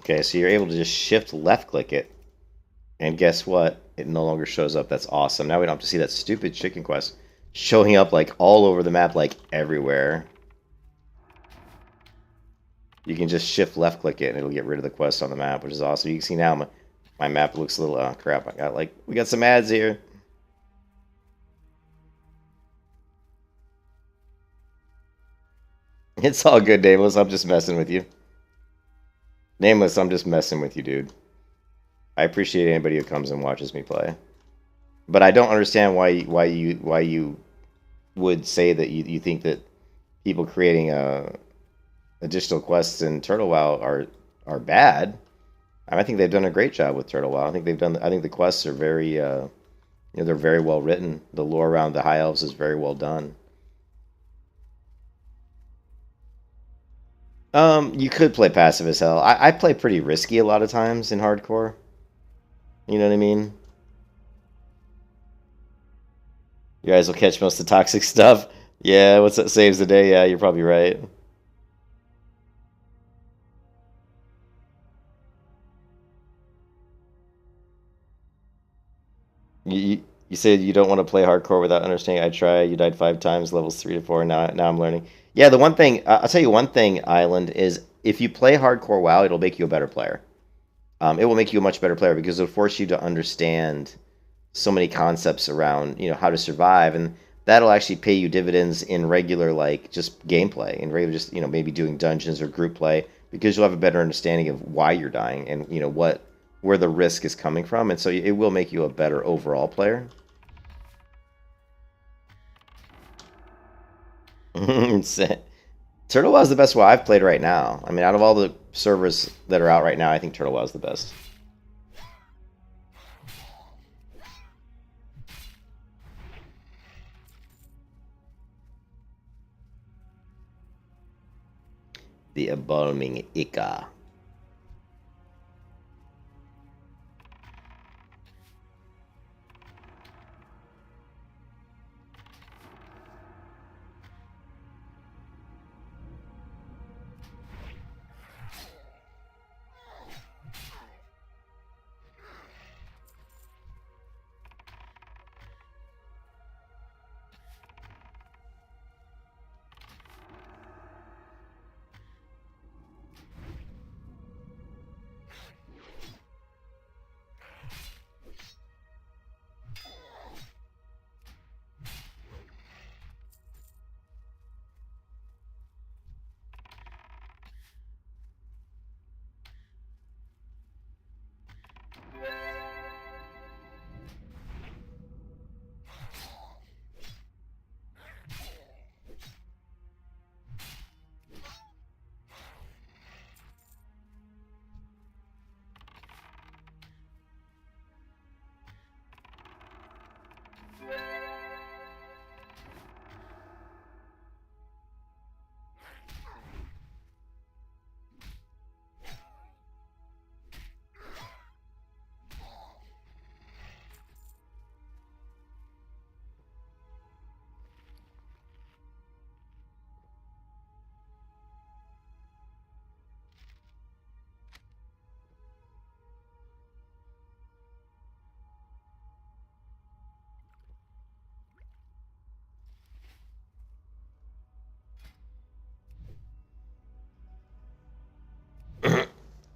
Okay, so you're able to just shift left click it. And guess what? It no longer shows up. That's awesome. Now we don't have to see that stupid chicken quest showing up like all over the map, like everywhere. You can just shift left click it and it'll get rid of the quest on the map, which is awesome. You can see now my map looks a little, oh crap, we got some ads here. It's all good, Nameless. I'm just messing with you. Nameless, I'm just messing with you, dude. I appreciate anybody who comes and watches me play. But I don't understand why you would say that you think that people creating additional quests in Turtle WoW are bad. I think they've done a great job with Turtle WoW. I think the quests are very, they're very well written. The lore around the High Elves is very well done. You could play passive as hell. I play pretty risky a lot of times in hardcore. You know what I mean? You guys will catch most of the toxic stuff. Yeah, what's that saves the day? Yeah, you're probably right. You said you don't want to play hardcore without understanding. I try. You died 5 times, levels 3 to 4. Now I'm learning. Yeah, the one thing I'll tell you one thing, Island, is if you play hardcore WoW, it'll make you a better player. It will make you a much better player because it'll force you to understand so many concepts around how to survive, and that'll actually pay you dividends in regular like just gameplay, in regular just maybe doing dungeons or group play, because you'll have a better understanding of why you're dying and where the risk is coming from, and so it will make you a better overall player. Turtle WoW is the best WoW I've played right now. I mean, out of all the servers that are out right now, I think Turtle WoW is the best. The embalming Ika.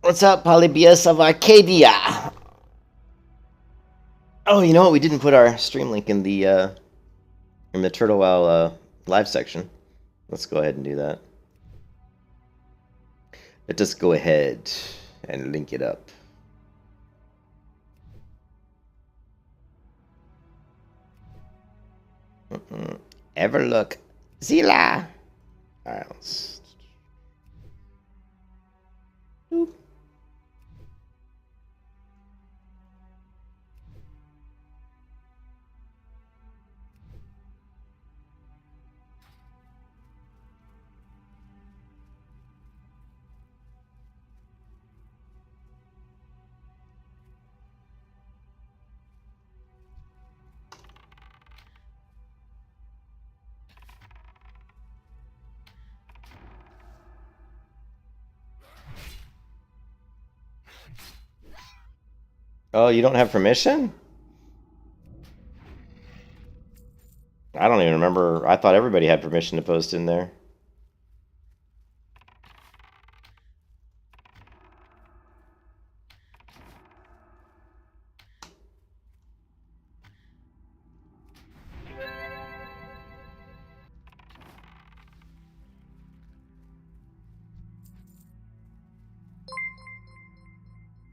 What's up, Polybius of Arcadia? Oh, you know what? We didn't put our stream link in the Turtle WoW live section. Let's go ahead and do that. Let us go ahead and link it up. Everlook Zila. All right, let's. Boop. Oh, you don't have permission? I don't even remember. I thought everybody had permission to post in there.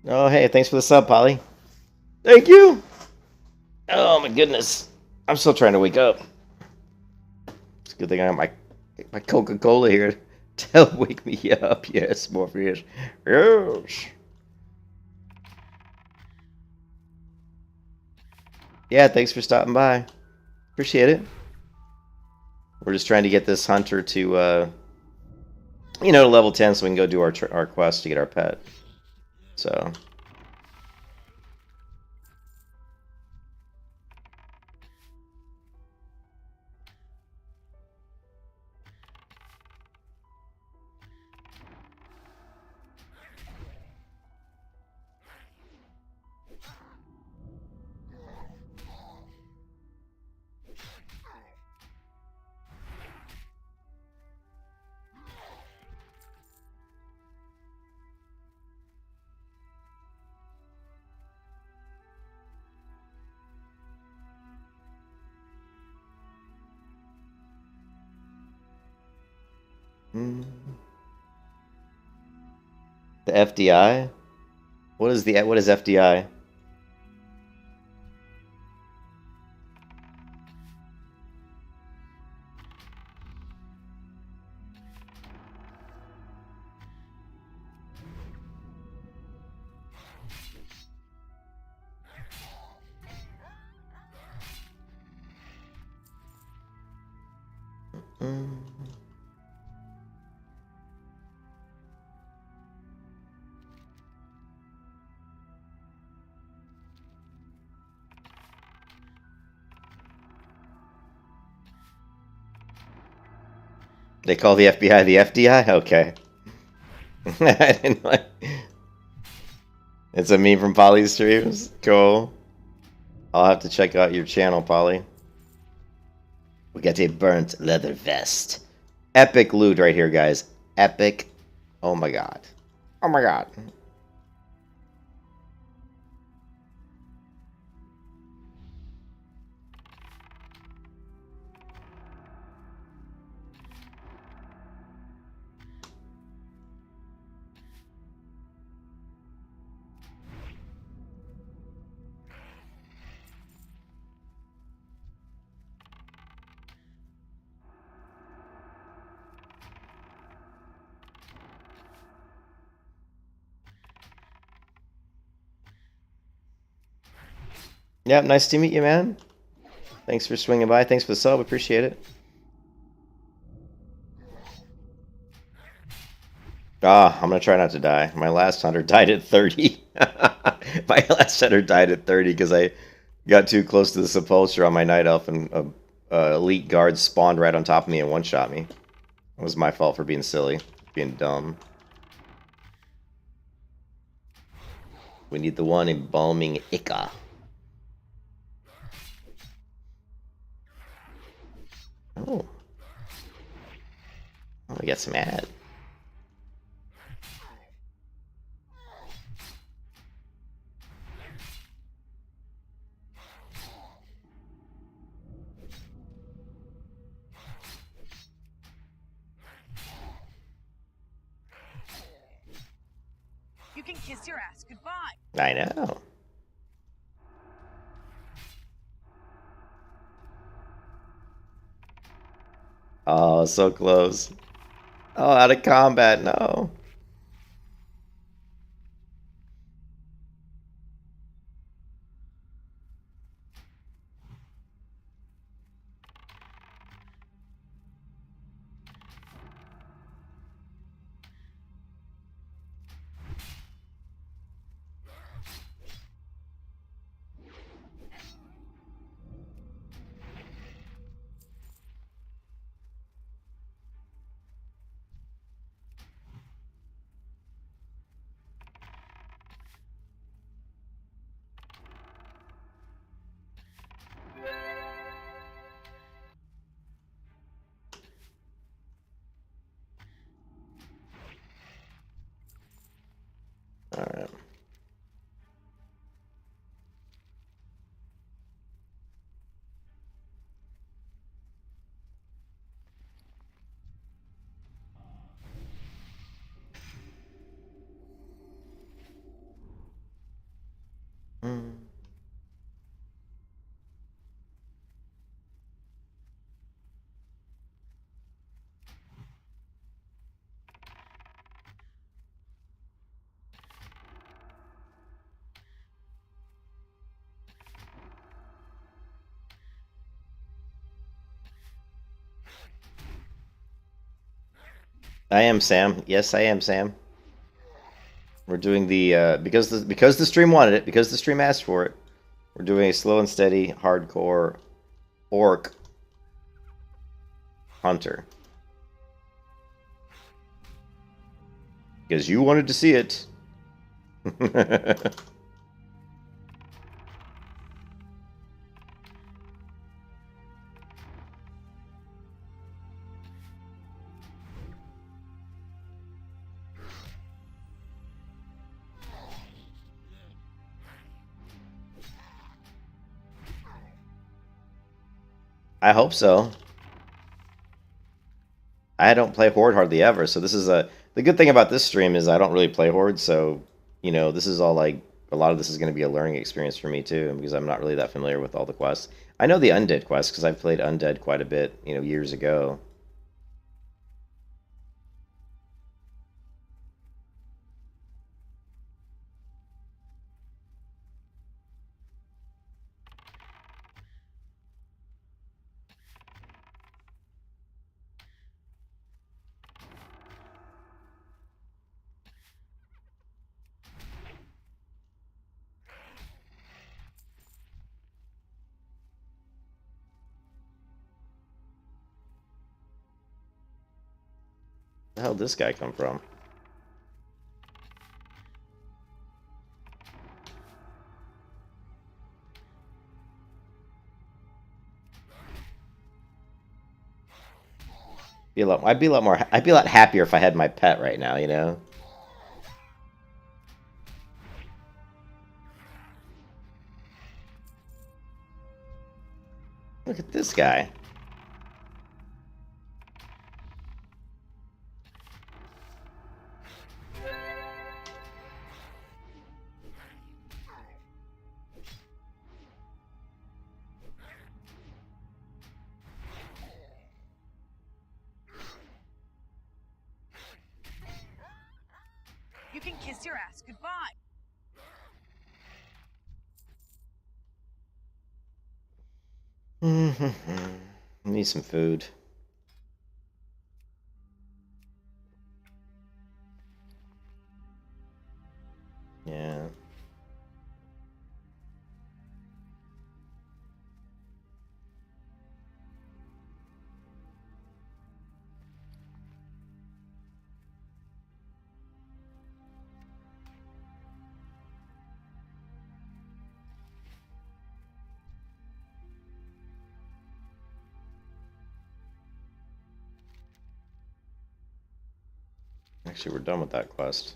Oh, hey, thanks for the sub, Polly. Thank you. Oh, my goodness. I'm still trying to wake up. It's a good thing I have my Coca-Cola here to help wake me up. Yes, Morpheus. Yes. Yeah, thanks for stopping by. Appreciate it. We're just trying to get this hunter to, to level 10 so we can go do our quest to get our pet. So. The FDI? What is FDI? They call the FBI the FDI? Okay. I didn't know. It's a meme from Polly's streams? Cool. I'll have to check out your channel, Polly. We got a burnt leather vest. Epic loot right here, guys. Epic. Oh my god. Oh my god. Yeah, nice to meet you, man. Thanks for swinging by. Thanks for the sub. Appreciate it. Ah, I'm gonna try not to die. My last hunter died at 30. My last hunter died at 30 because I got too close to the sepulcher on my night elf and elite guard spawned right on top of me and one-shot me. It was my fault for being silly, being dumb. We need the one embalming Ika. Oh. Oh, we got some ad. You can kiss your ass goodbye. I know. Oh, so close. Oh, out of combat, no. I am Sam. Yes, I am Sam. We're doing the because the stream wanted it, because the stream asked for it. We're doing a slow and steady hardcore orc hunter. Because you wanted to see it. I hope so. I don't play Horde hardly ever, so this is a... The good thing about this stream is I don't really play Horde, so, you know, this is all like... A lot of this is going to be a learning experience for me, too, because I'm not really that familiar with all the quests. I know the Undead quests, because I've played Undead quite a bit, you know, years ago. Where the hell did this guy come from? I'd be a lot happier if I had my pet right now, you know? Look at this guy. You can kiss your ass goodbye. Need some food. Yeah. Actually, we're done with that quest.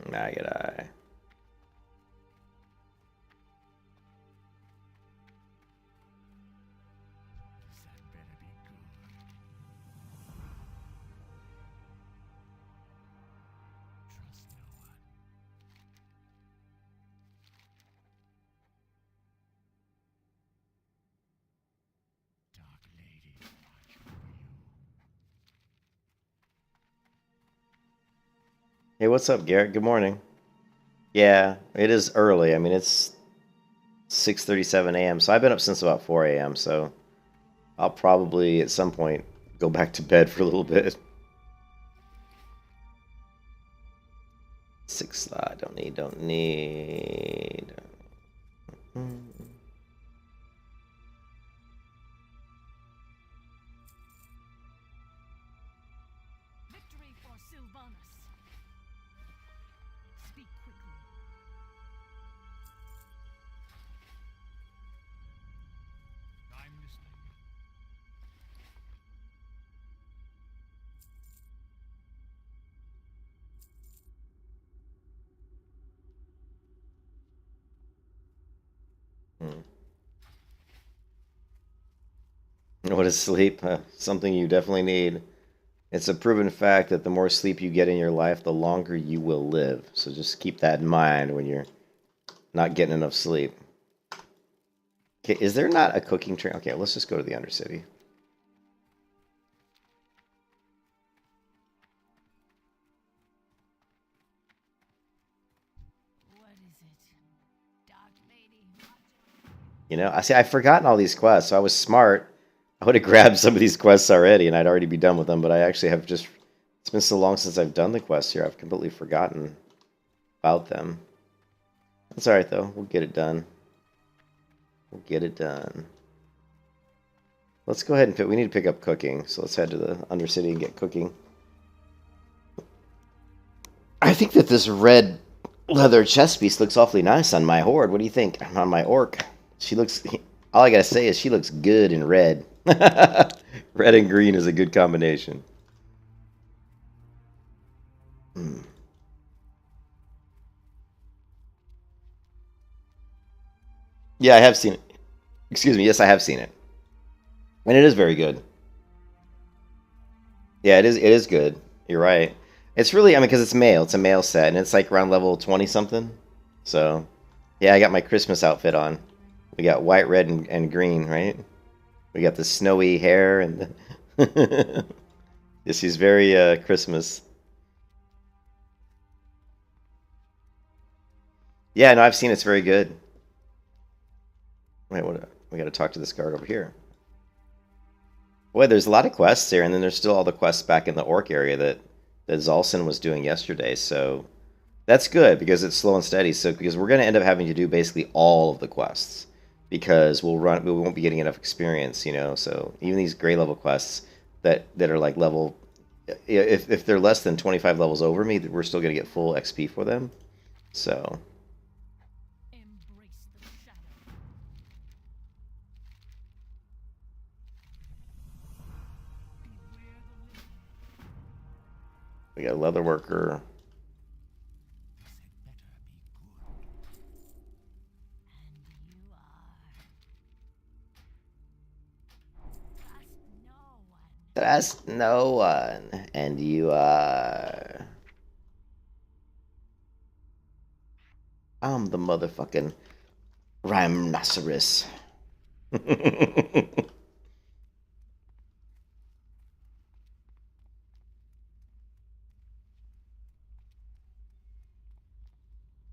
Maggot eye. Hey, what's up, Garrett? Good morning. Yeah, it is early. I mean, it's 6:37 a.m., so I've been up since about 4 a.m., so I'll probably at some point go back to bed for a little bit. 6 slot. Don't need. Don't need. Victory for Sylvanus. Speak quickly. I'm listening. What is sleep? Something you definitely need. It's a proven fact that the more sleep you get in your life, the longer you will live. So just keep that in mind when you're not getting enough sleep. Okay, is there not a cooking train? Okay, let's just go to the Undercity. What is it? Dark lady. You know, I see. I've forgotten all these quests, so I was smart. I would have grabbed some of these quests already, and I'd already be done with them. But I actually have just. It's been so long since I've done the quests here. I've completely forgotten about them. That's all right though. We'll get it done. We'll get it done. Let's go ahead and we need to pick up cooking. So let's head to the Undercity and get cooking. I think that this red leather chest piece looks awfully nice on my horde. What do you think? On my orc. She looks... All I gotta say is she looks good in red. Red and green is a good combination. Yeah, I have seen it. Excuse me. Yes, I have seen it. And it is very good. Yeah, it is. It is good. You're right. It's really, I mean, because it's male. It's a male set, and it's like around level 20 something. So, yeah, I got my Christmas outfit on. We got white, red, and green, right? We got the snowy hair and the yes, he's very Christmas. Yeah, no, I've seen it's very good. Wait, what? We got to talk to this guard over here. Boy, there's a lot of quests here, and then there's still all the quests back in the Orc area that Zalson was doing yesterday. So that's good because it's slow and steady. So because we're going to end up having to do basically all of the quests because we won't be getting enough experience, you know. So even these gray level quests that are like level, if they're less than 25 levels over me, we're still going to get full XP for them. So. Embrace the shadow. Beware the wind. We got a leather worker. And you are. Trust no one. Trust no one, and you are. I'm the motherfucking rhinoceros.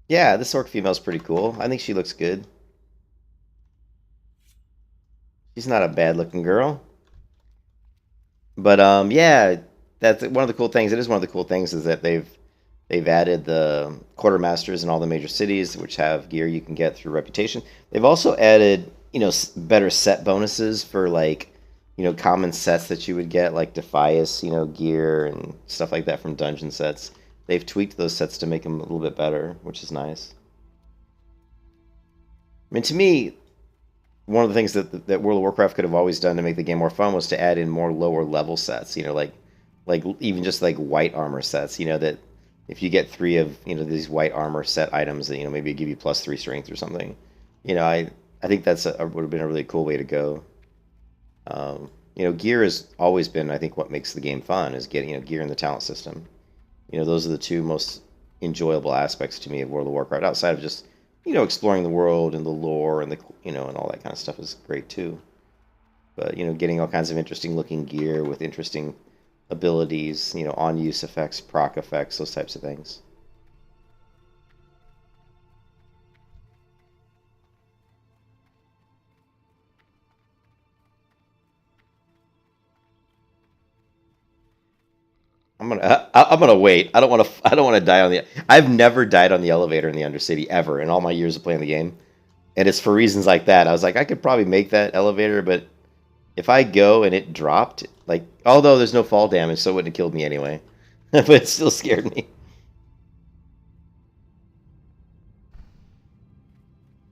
Yeah, this orc female's pretty cool. I think she looks good. She's not a bad looking girl. But yeah, that's one of the cool things. It is one of the cool things is that they've added the quartermasters in all the major cities, which have gear you can get through reputation. They've also added, you know, better set bonuses for like, you know, common sets that you would get, like Defias, you know, gear and stuff like that from dungeon sets. They've tweaked those sets to make them a little bit better, which is nice. I mean, to me, one of the things that World of Warcraft could have always done to make the game more fun was to add in more lower level sets. You know, like even just like white armor sets. You know that if you get 3 of these white armor set items, that maybe give you +3 strength or something. You know, I think that's would have been a really cool way to go. Gear has always been, I think, what makes the game fun is getting gear in the talent system. Those are the 2 most enjoyable aspects to me of World of Warcraft outside of just exploring the world and the lore and the and all that kind of stuff is great too. But getting all kinds of interesting looking gear with interesting abilities, on use effects, proc effects, those types of things. I'm I'm gonna wait. I don't want to. I don't want to die on the. I've never died on the elevator in the Undercity ever in all my years of playing the game, and it's for reasons like that. I was like, I could probably make that elevator, but if I go and it dropped, like, although there's no fall damage, so it wouldn't have killed me anyway, but it still scared me.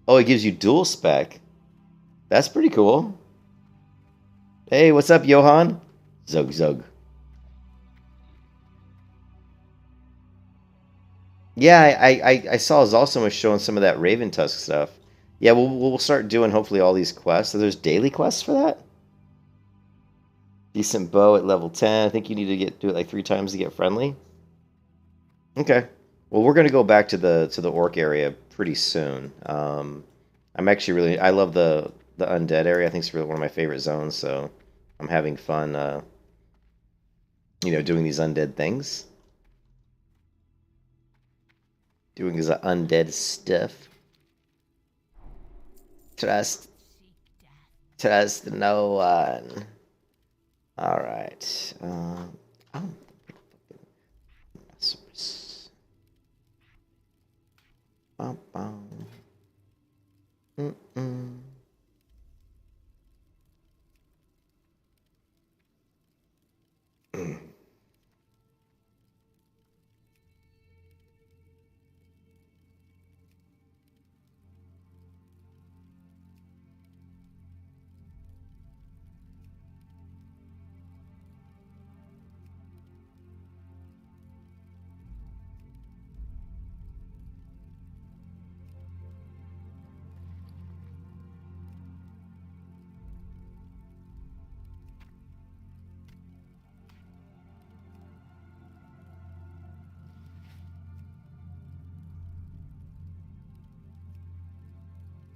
Oh, it gives you dual spec. That's pretty cool. Hey, what's up, Johan? Zug zug. Yeah, I saw Zalsum was showing some of that Raven Tusk stuff. Yeah, we'll start doing hopefully all these quests. So there's daily quests for that. Decent bow at level 10. I think you need to do it like 3 times to get friendly. Okay. Well, we're gonna go back to the orc area pretty soon. I'm actually I love the undead area. I think it's really one of my favorite zones. So I'm having fun, doing these undead things. Doing his undead stuff. Trust no one. All right. Oh. Bum, bum. Mm-mm.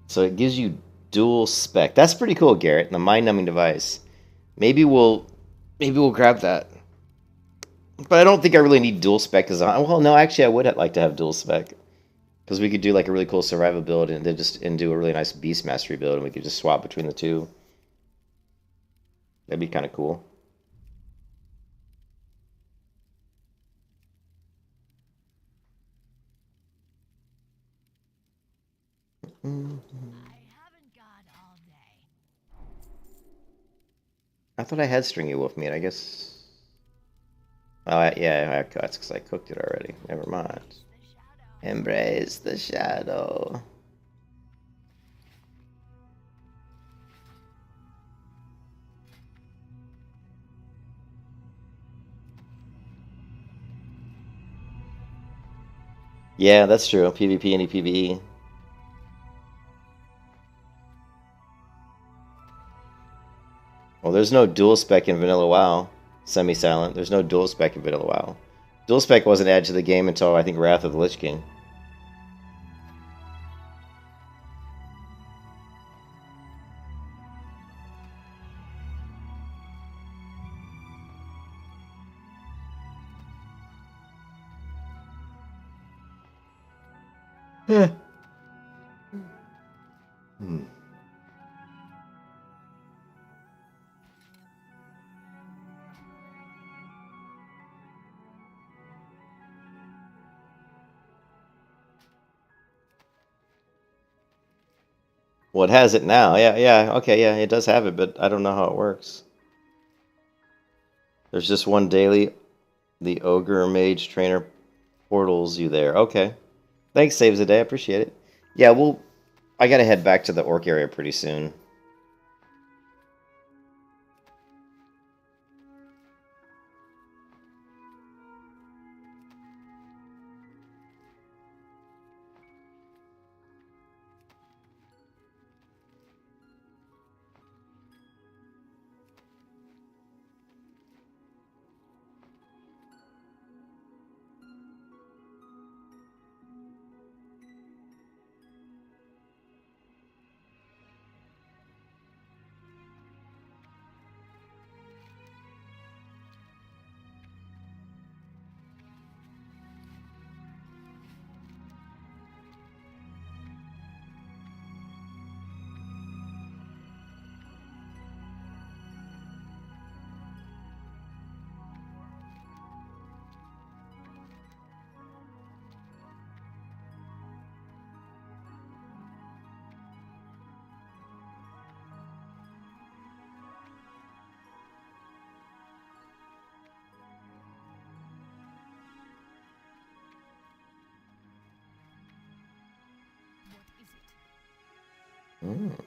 So it gives you dual spec. That's pretty cool, Garrett. The mind-numbing device. Maybe we'll grab that. But I don't think I really need dual spec design. Well, no, actually, I would like to have dual spec because we could do like a really cool survival build and then do a really nice beast mastery build, and we could just swap between the two. That'd be kind of cool. I thought I had stringy wolf meat. I guess. Oh, yeah, that's because I cooked it already. Never mind. Embrace the shadow. Yeah, that's true. PvP and PvE. Well, there's no dual spec in Vanilla WoW. Semi-silent. There's no dual spec in Vanilla WoW. Dual spec wasn't added to the game until, I think, Wrath of the Lich King. Hmm. Well, it has it now. Yeah, okay, yeah, it does have it, but I don't know how it works. There's just one daily. The Ogre Mage Trainer portals you there. Okay. Thanks, Saves a Day. I appreciate it. Yeah, I gotta head back to the Orc area pretty soon. Mm. Trust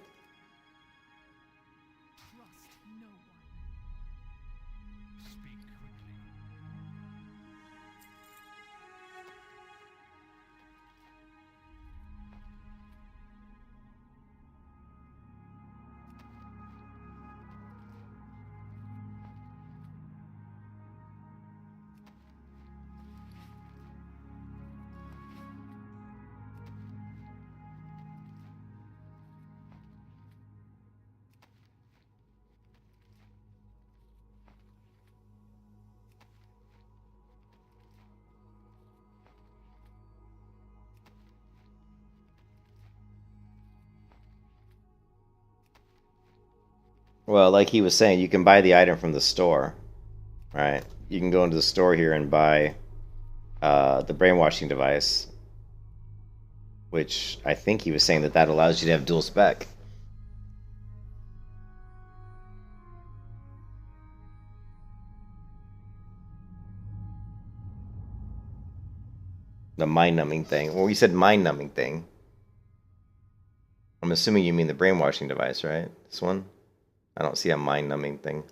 no one. Speak quickly. Well, like he was saying, you can buy the item from the store, right? You can go into the store here and buy the brainwashing device, which I think he was saying that that allows you to have dual spec. The mind-numbing thing. Well, you said mind-numbing thing. I'm assuming you mean the brainwashing device, right? This one? I don't see a mind-numbing thing.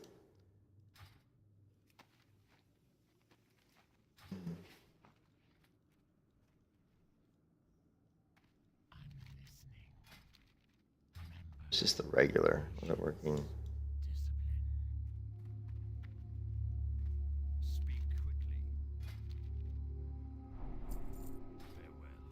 It's just the regular. Was it working? Discipline. Speak quickly. Farewell. What do you require?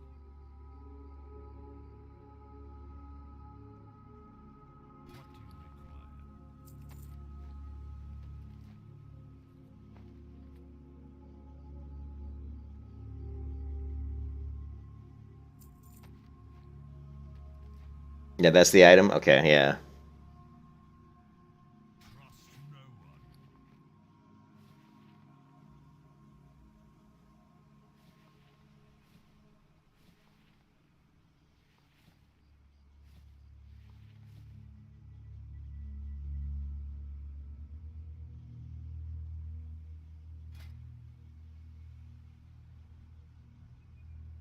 Yeah, that's the item? Okay, yeah. Trust no one.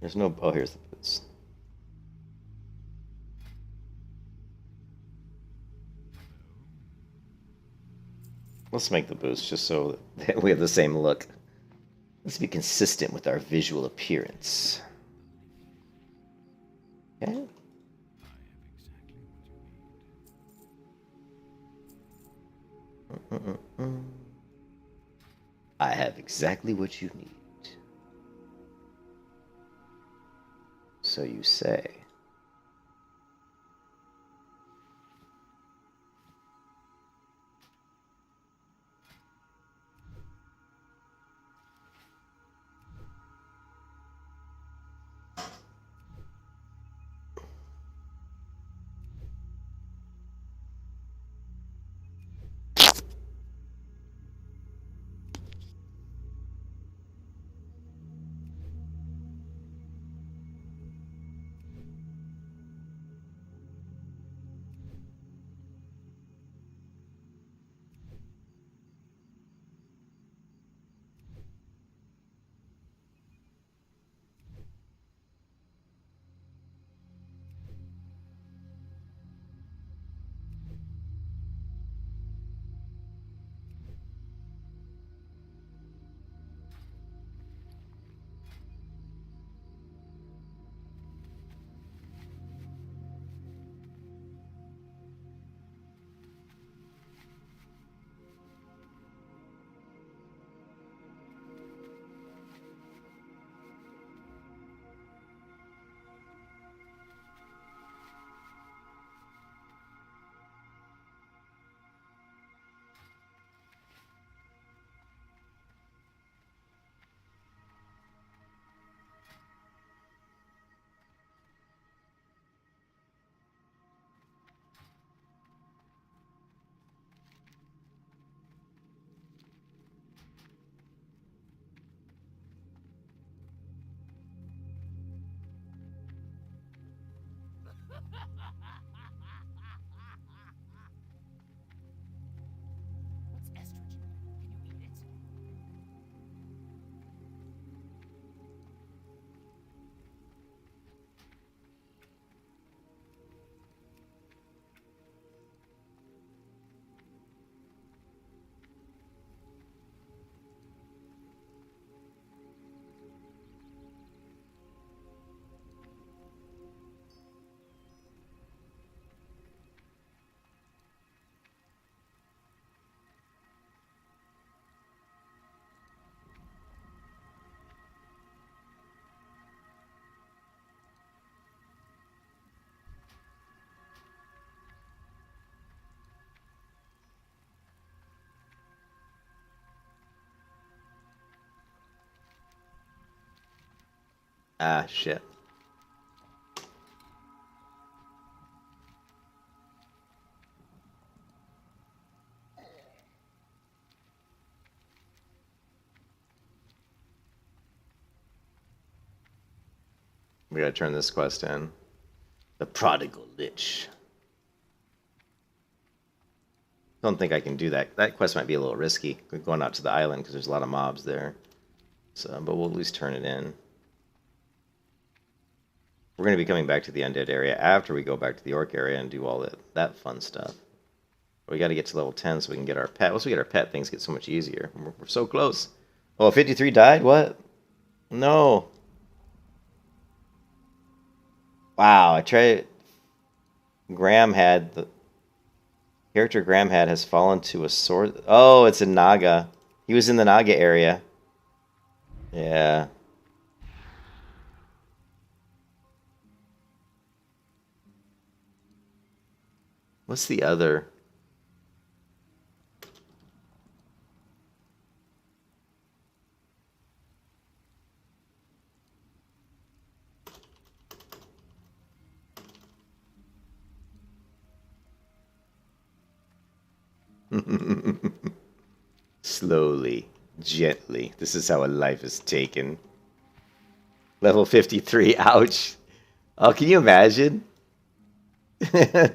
There's no... Oh, here's the boots. Let's make the boots just so that we have the same look. Let's be consistent with our visual appearance. Okay. I have exactly what you need. I have exactly what you need. So you say. What's estrogen? Can you eat it? Ah, shit. We gotta turn this quest in. The Prodigal Lich. Don't think I can do that. That quest might be a little risky. We're going out to the island because there's a lot of mobs there. So, but we'll at least turn it in. We're going to be coming back to the undead area after we go back to the orc area and do all that fun stuff. But we got to get to level 10 so we can get our pet. Once we get our pet, things get so much easier. We're so close. Oh, 53 died? What? No. Wow, I tried. Graham had the character Graham has fallen to a sword. Oh, it's a Naga. He was in the Naga area. Yeah. What's the other? Slowly, gently. This is how a life is taken. Level 53. Ouch. Oh, can you imagine?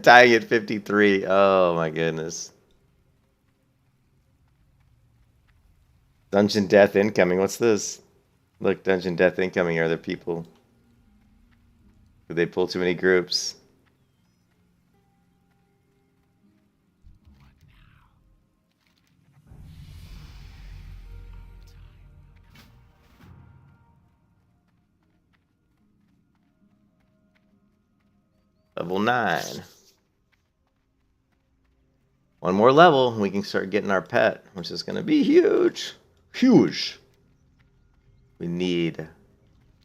Dying at 53. Oh, my goodness. Dungeon death incoming. What's this? Look, dungeon death incoming. Are there people? Did they pull too many groups? Level 9. One more level, and we can start getting our pet, which is going to be huge. Huge. We need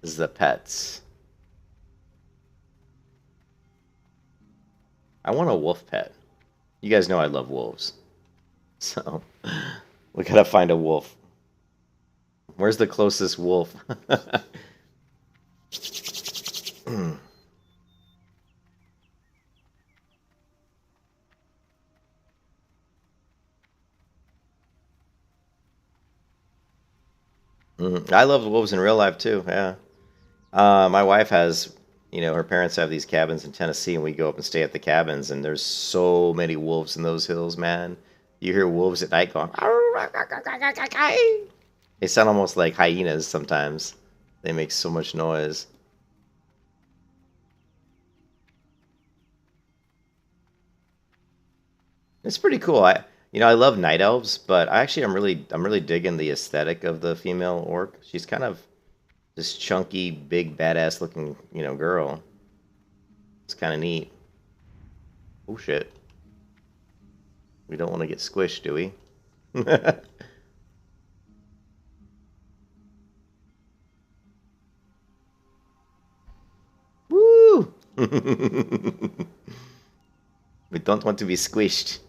the pets. I want a wolf pet. You guys know I love wolves. So, we gotta find a wolf. Where's the closest wolf? I love wolves in real life too. Yeah, my wife has, her parents have these cabins in Tennessee, and we go up and stay at the cabins. And there's so many wolves in those hills, man. You hear wolves at night going. They sound almost like hyenas sometimes. They make so much noise. It's pretty cool. I love night elves, but I'm really digging the aesthetic of the female orc. She's kind of this chunky, big, badass looking, girl. It's kind of neat. Oh shit. We don't want to get squished, do we? Woo! We don't want to be squished.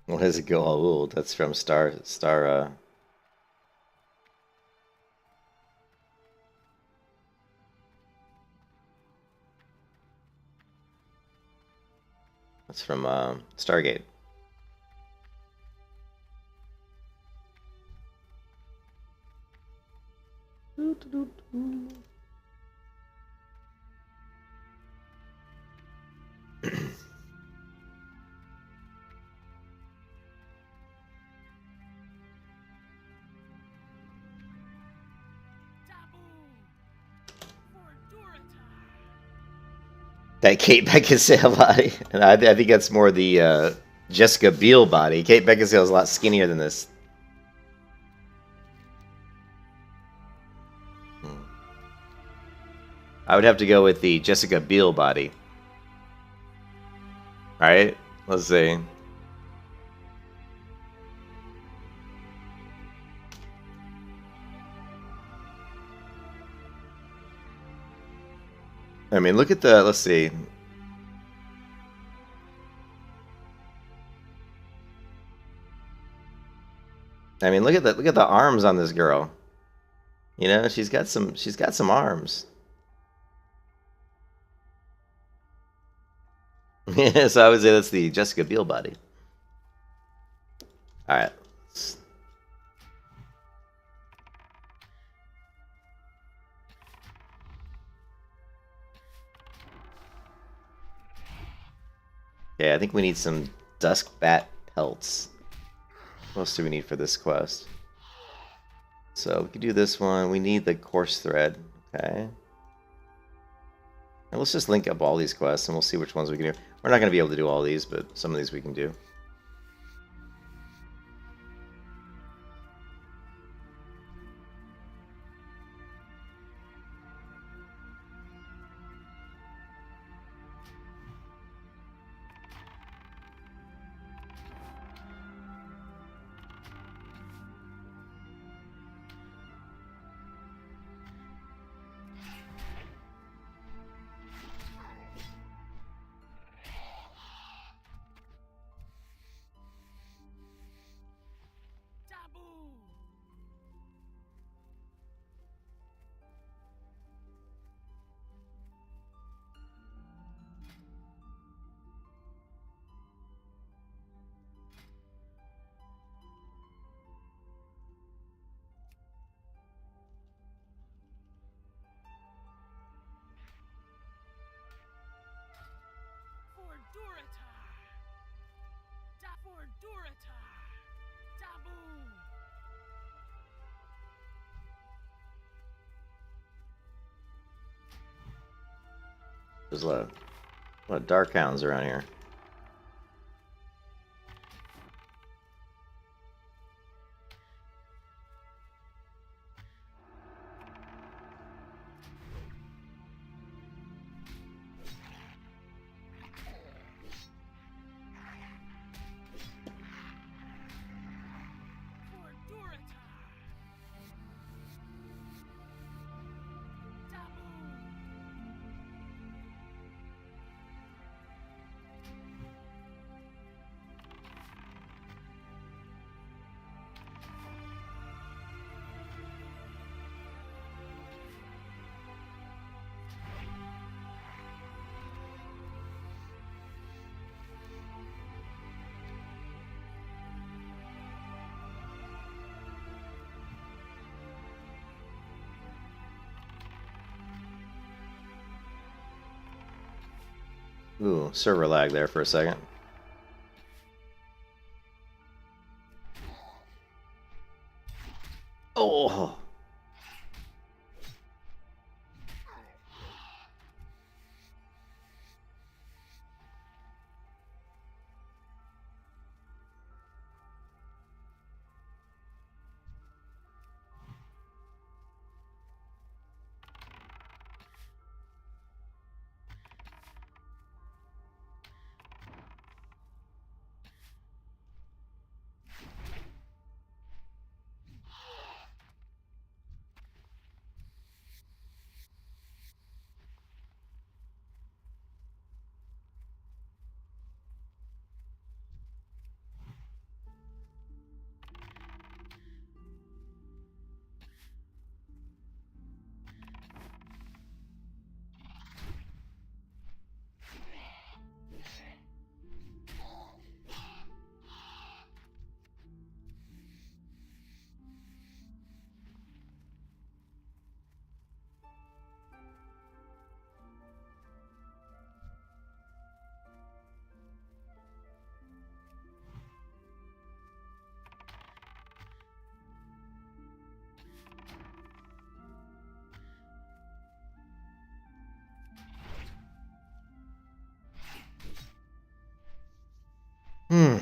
What does it go? Oh, that's from Star. That's from Stargate. That Kate Beckinsale body. And I think that's more the Jessica Biel body. Kate Beckinsale is a lot skinnier than this. I would have to go with the Jessica Biel body. Alright, let's see. I mean, look at the, let's see. I mean, look at the arms on this girl. You know, she's got some arms. Yeah, so I would say that's the Jessica Biel body. All right. Okay, I think we need some dusk bat pelts. What else do we need for this quest? So we can do this one. We need the course thread. Okay. And let's just link up all these quests and we'll see which ones we can do. We're not going to be able to do all these, but some of these we can do. There's a lot of dark hounds around here. Ooh, server lag there for a second. Oh! Hmm.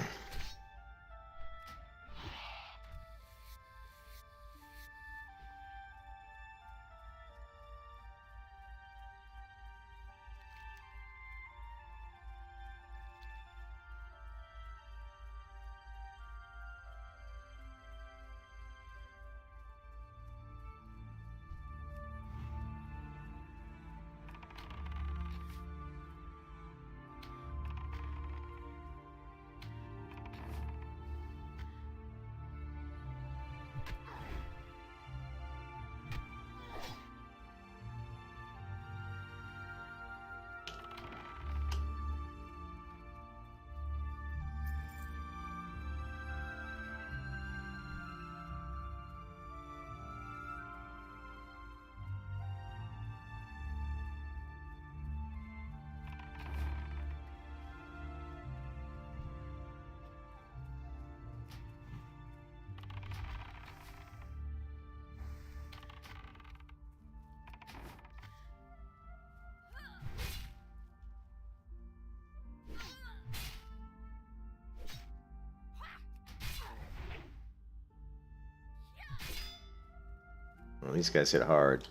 Well, these guys hit hard.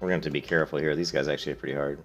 We're going to have to be careful here. These guys actually hit pretty hard.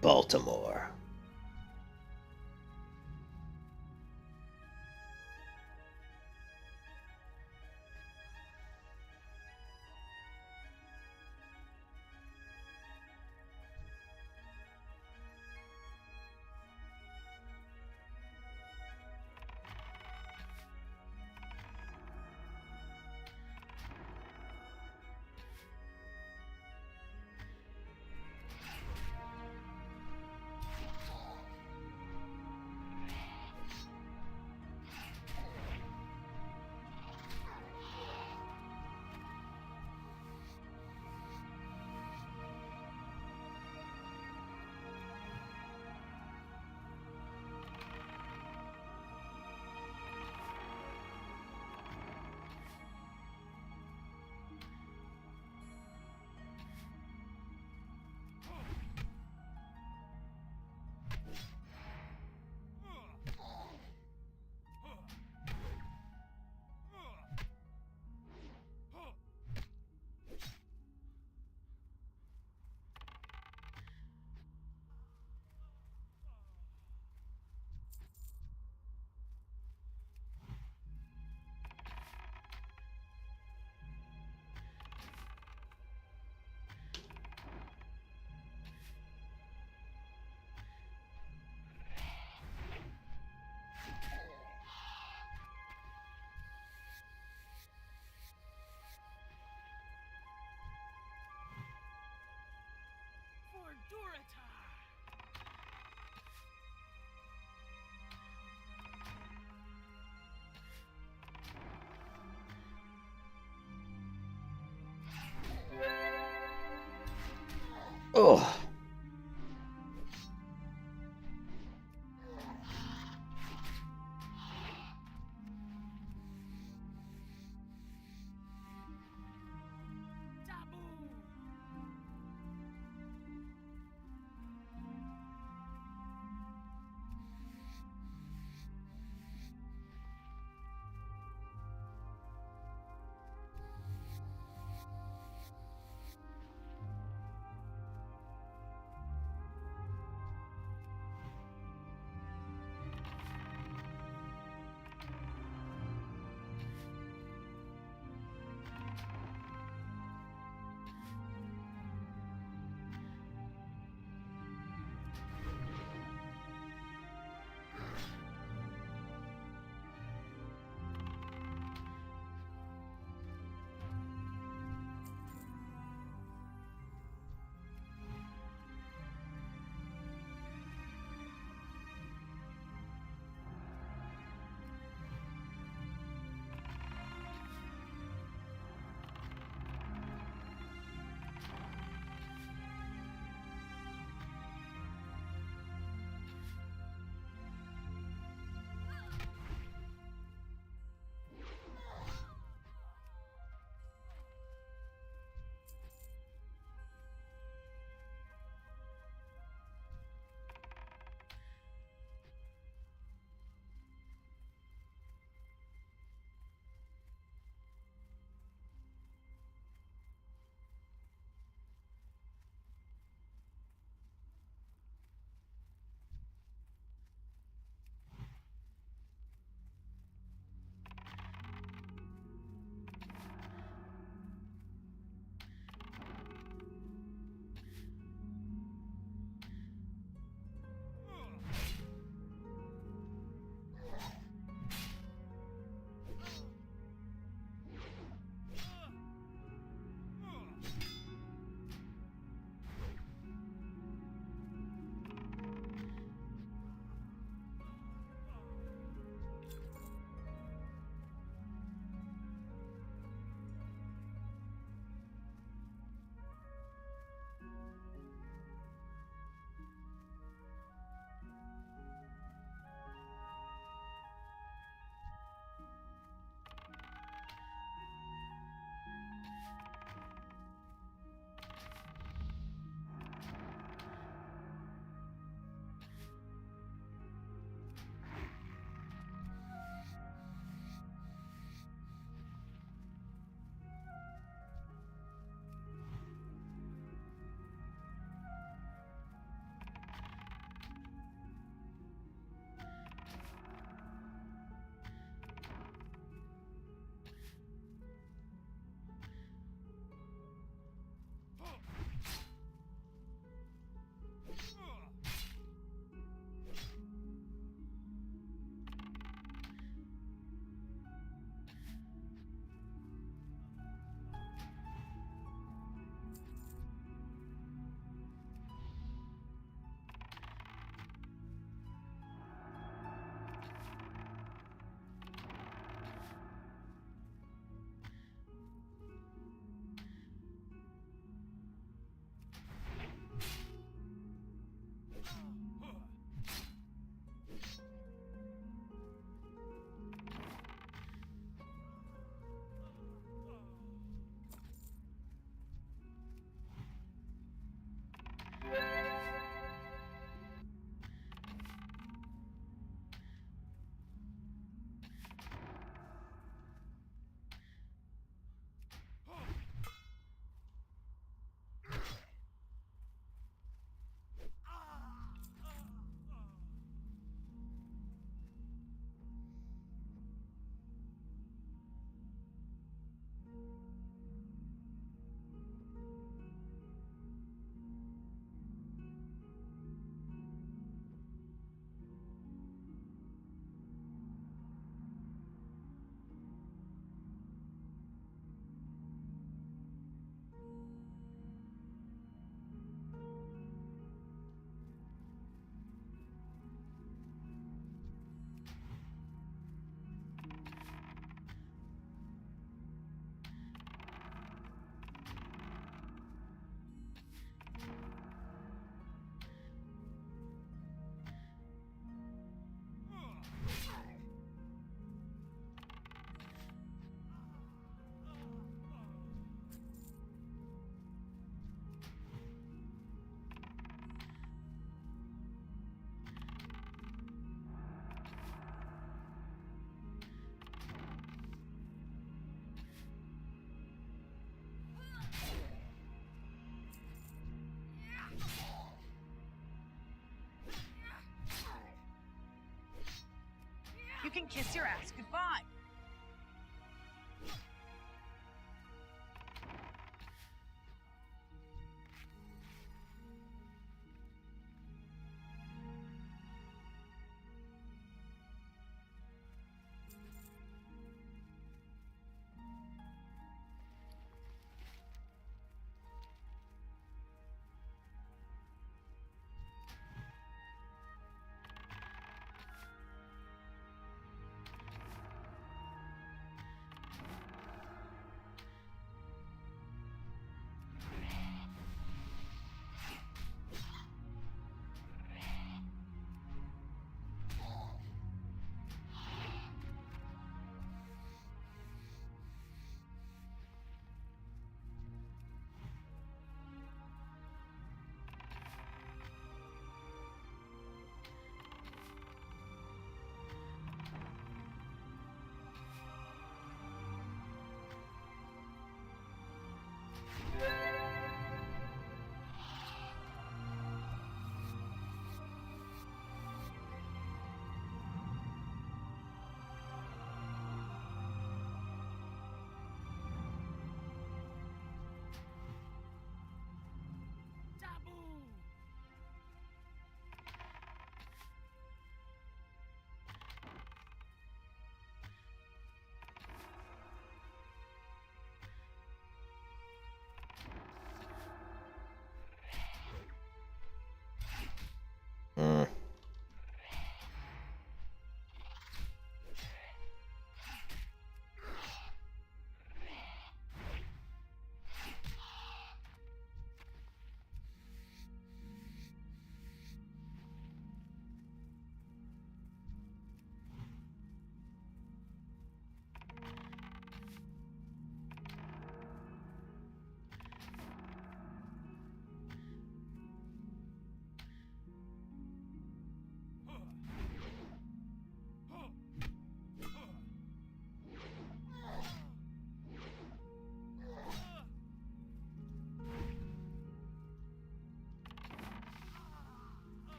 Baltimore. For Duratar! Oh. Taboo! can kiss your ass goodbye.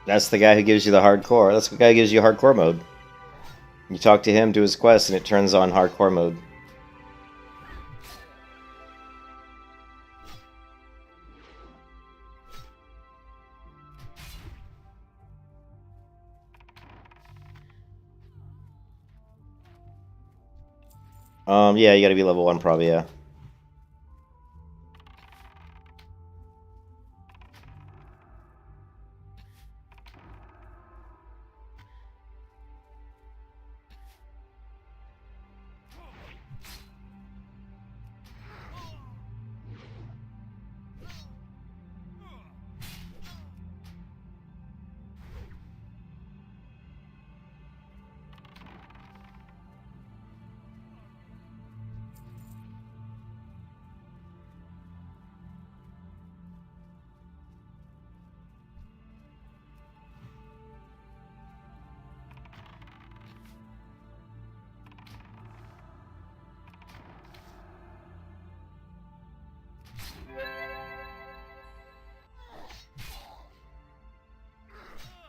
That's the guy who gives you the hardcore. That's the guy who gives you hardcore mode. You talk to him, do his quest, and it turns on hardcore mode. Yeah, you gotta be level 1 probably, yeah.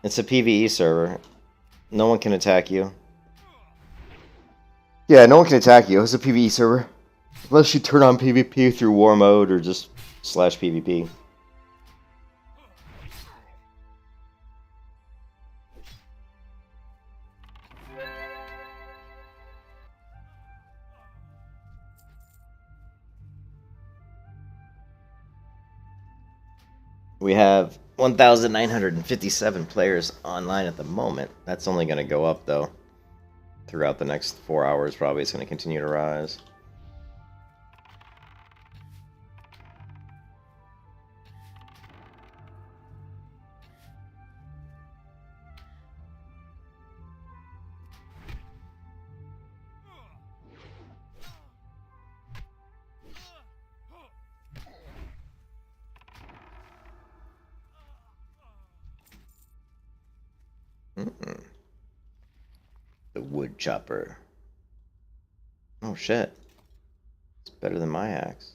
It's a PvE server. No one can attack you. Yeah, no one can attack you. It's a PvE server. Unless you turn on PvP through war mode or just slash PvP. We have 1,957 players online at the moment. That's only going to go up, though. Throughout the next 4 hours, probably it's going to continue to rise. The wood chopper. Oh shit. It's better than my axe.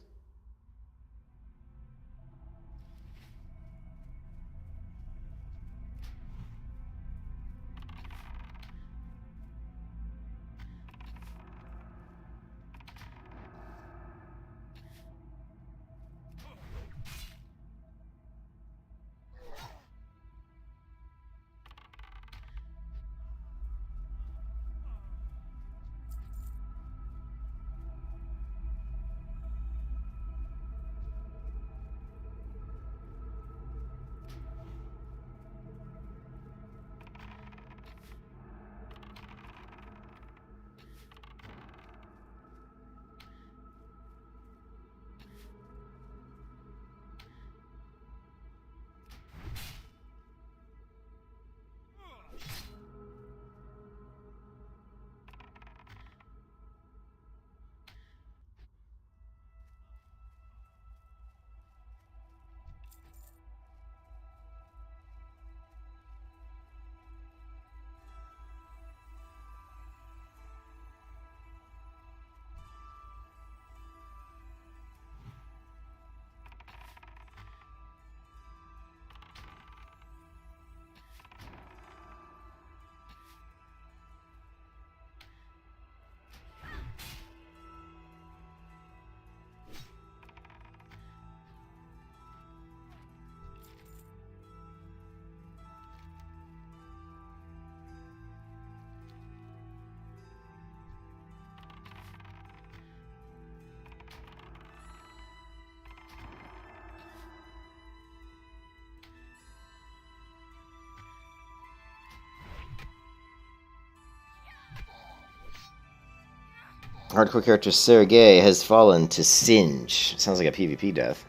Hardcore character Sergei has fallen to Singe. Sounds like a PvP death.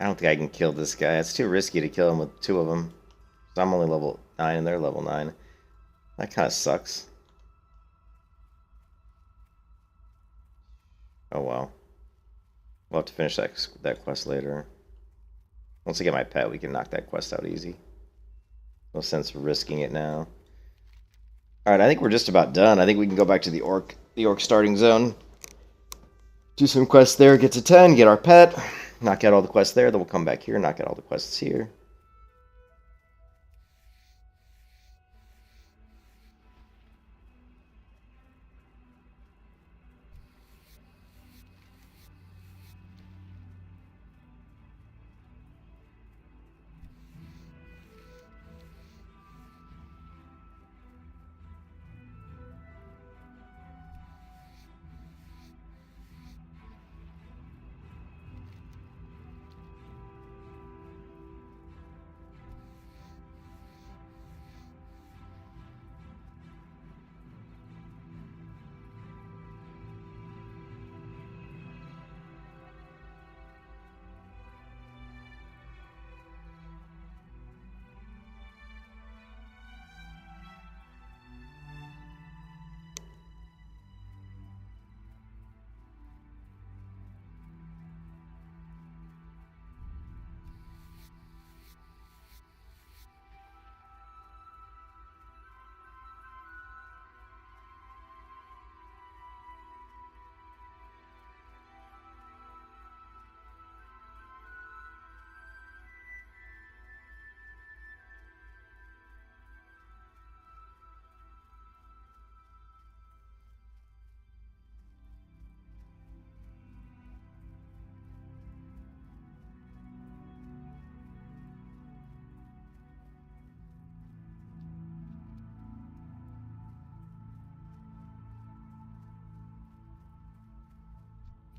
don't think I can kill this guy. It's too risky to kill him with 2 of them. So I'm only level 9 and they're level 9. That kind of sucks. Oh well. We'll have to finish that quest later. Once I get my pet, we can knock that quest out easy. No sense risking it now. Alright, I think we're just about done. I think we can go back to the orc starting zone. Do some quests there, get to 10, get our pet, knock out all the quests there, then we'll come back here, knock out all the quests here.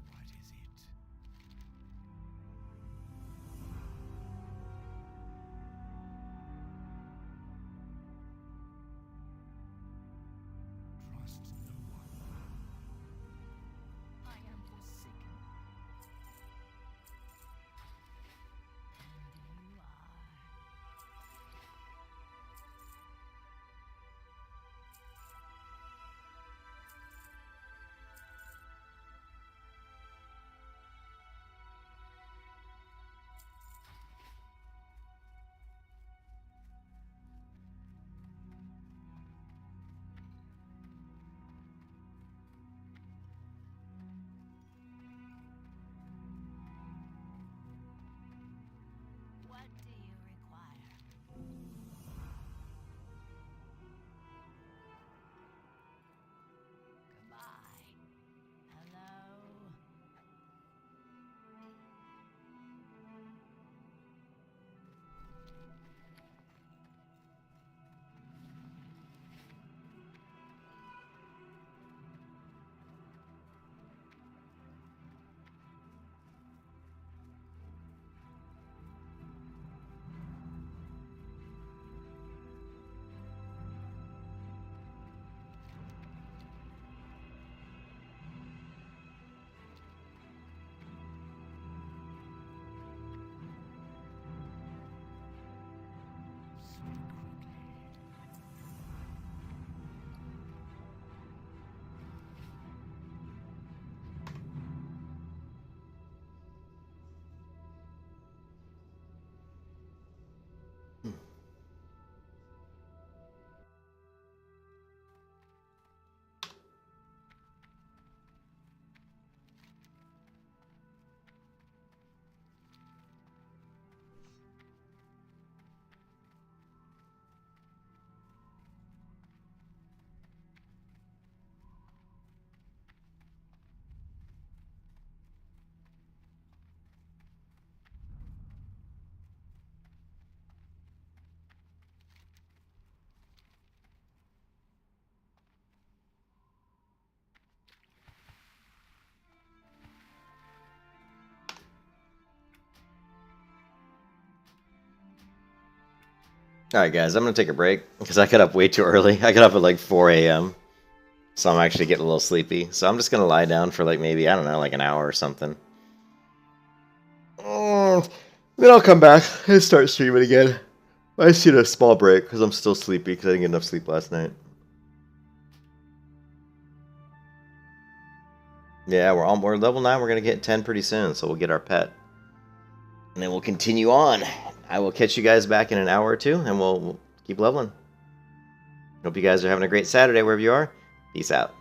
What is it? Trust no one. I am forsaken. And you are. What do you require? Goodbye. Hello. Speak quickly. Alright guys, I'm going to take a break because I got up way too early. I got up at like 4 a.m. So I'm actually getting a little sleepy. So I'm just going to lie down for like maybe, I don't know, like an hour or something. Then I'll come back and start streaming again. I just need a small break because I'm still sleepy because I didn't get enough sleep last night. Yeah, we're level 9. We're going to get 10 pretty soon, so we'll get our pet. And then we'll continue on. I will catch you guys back in an hour or two, and we'll keep leveling. Hope you guys are having a great Saturday wherever you are. Peace out.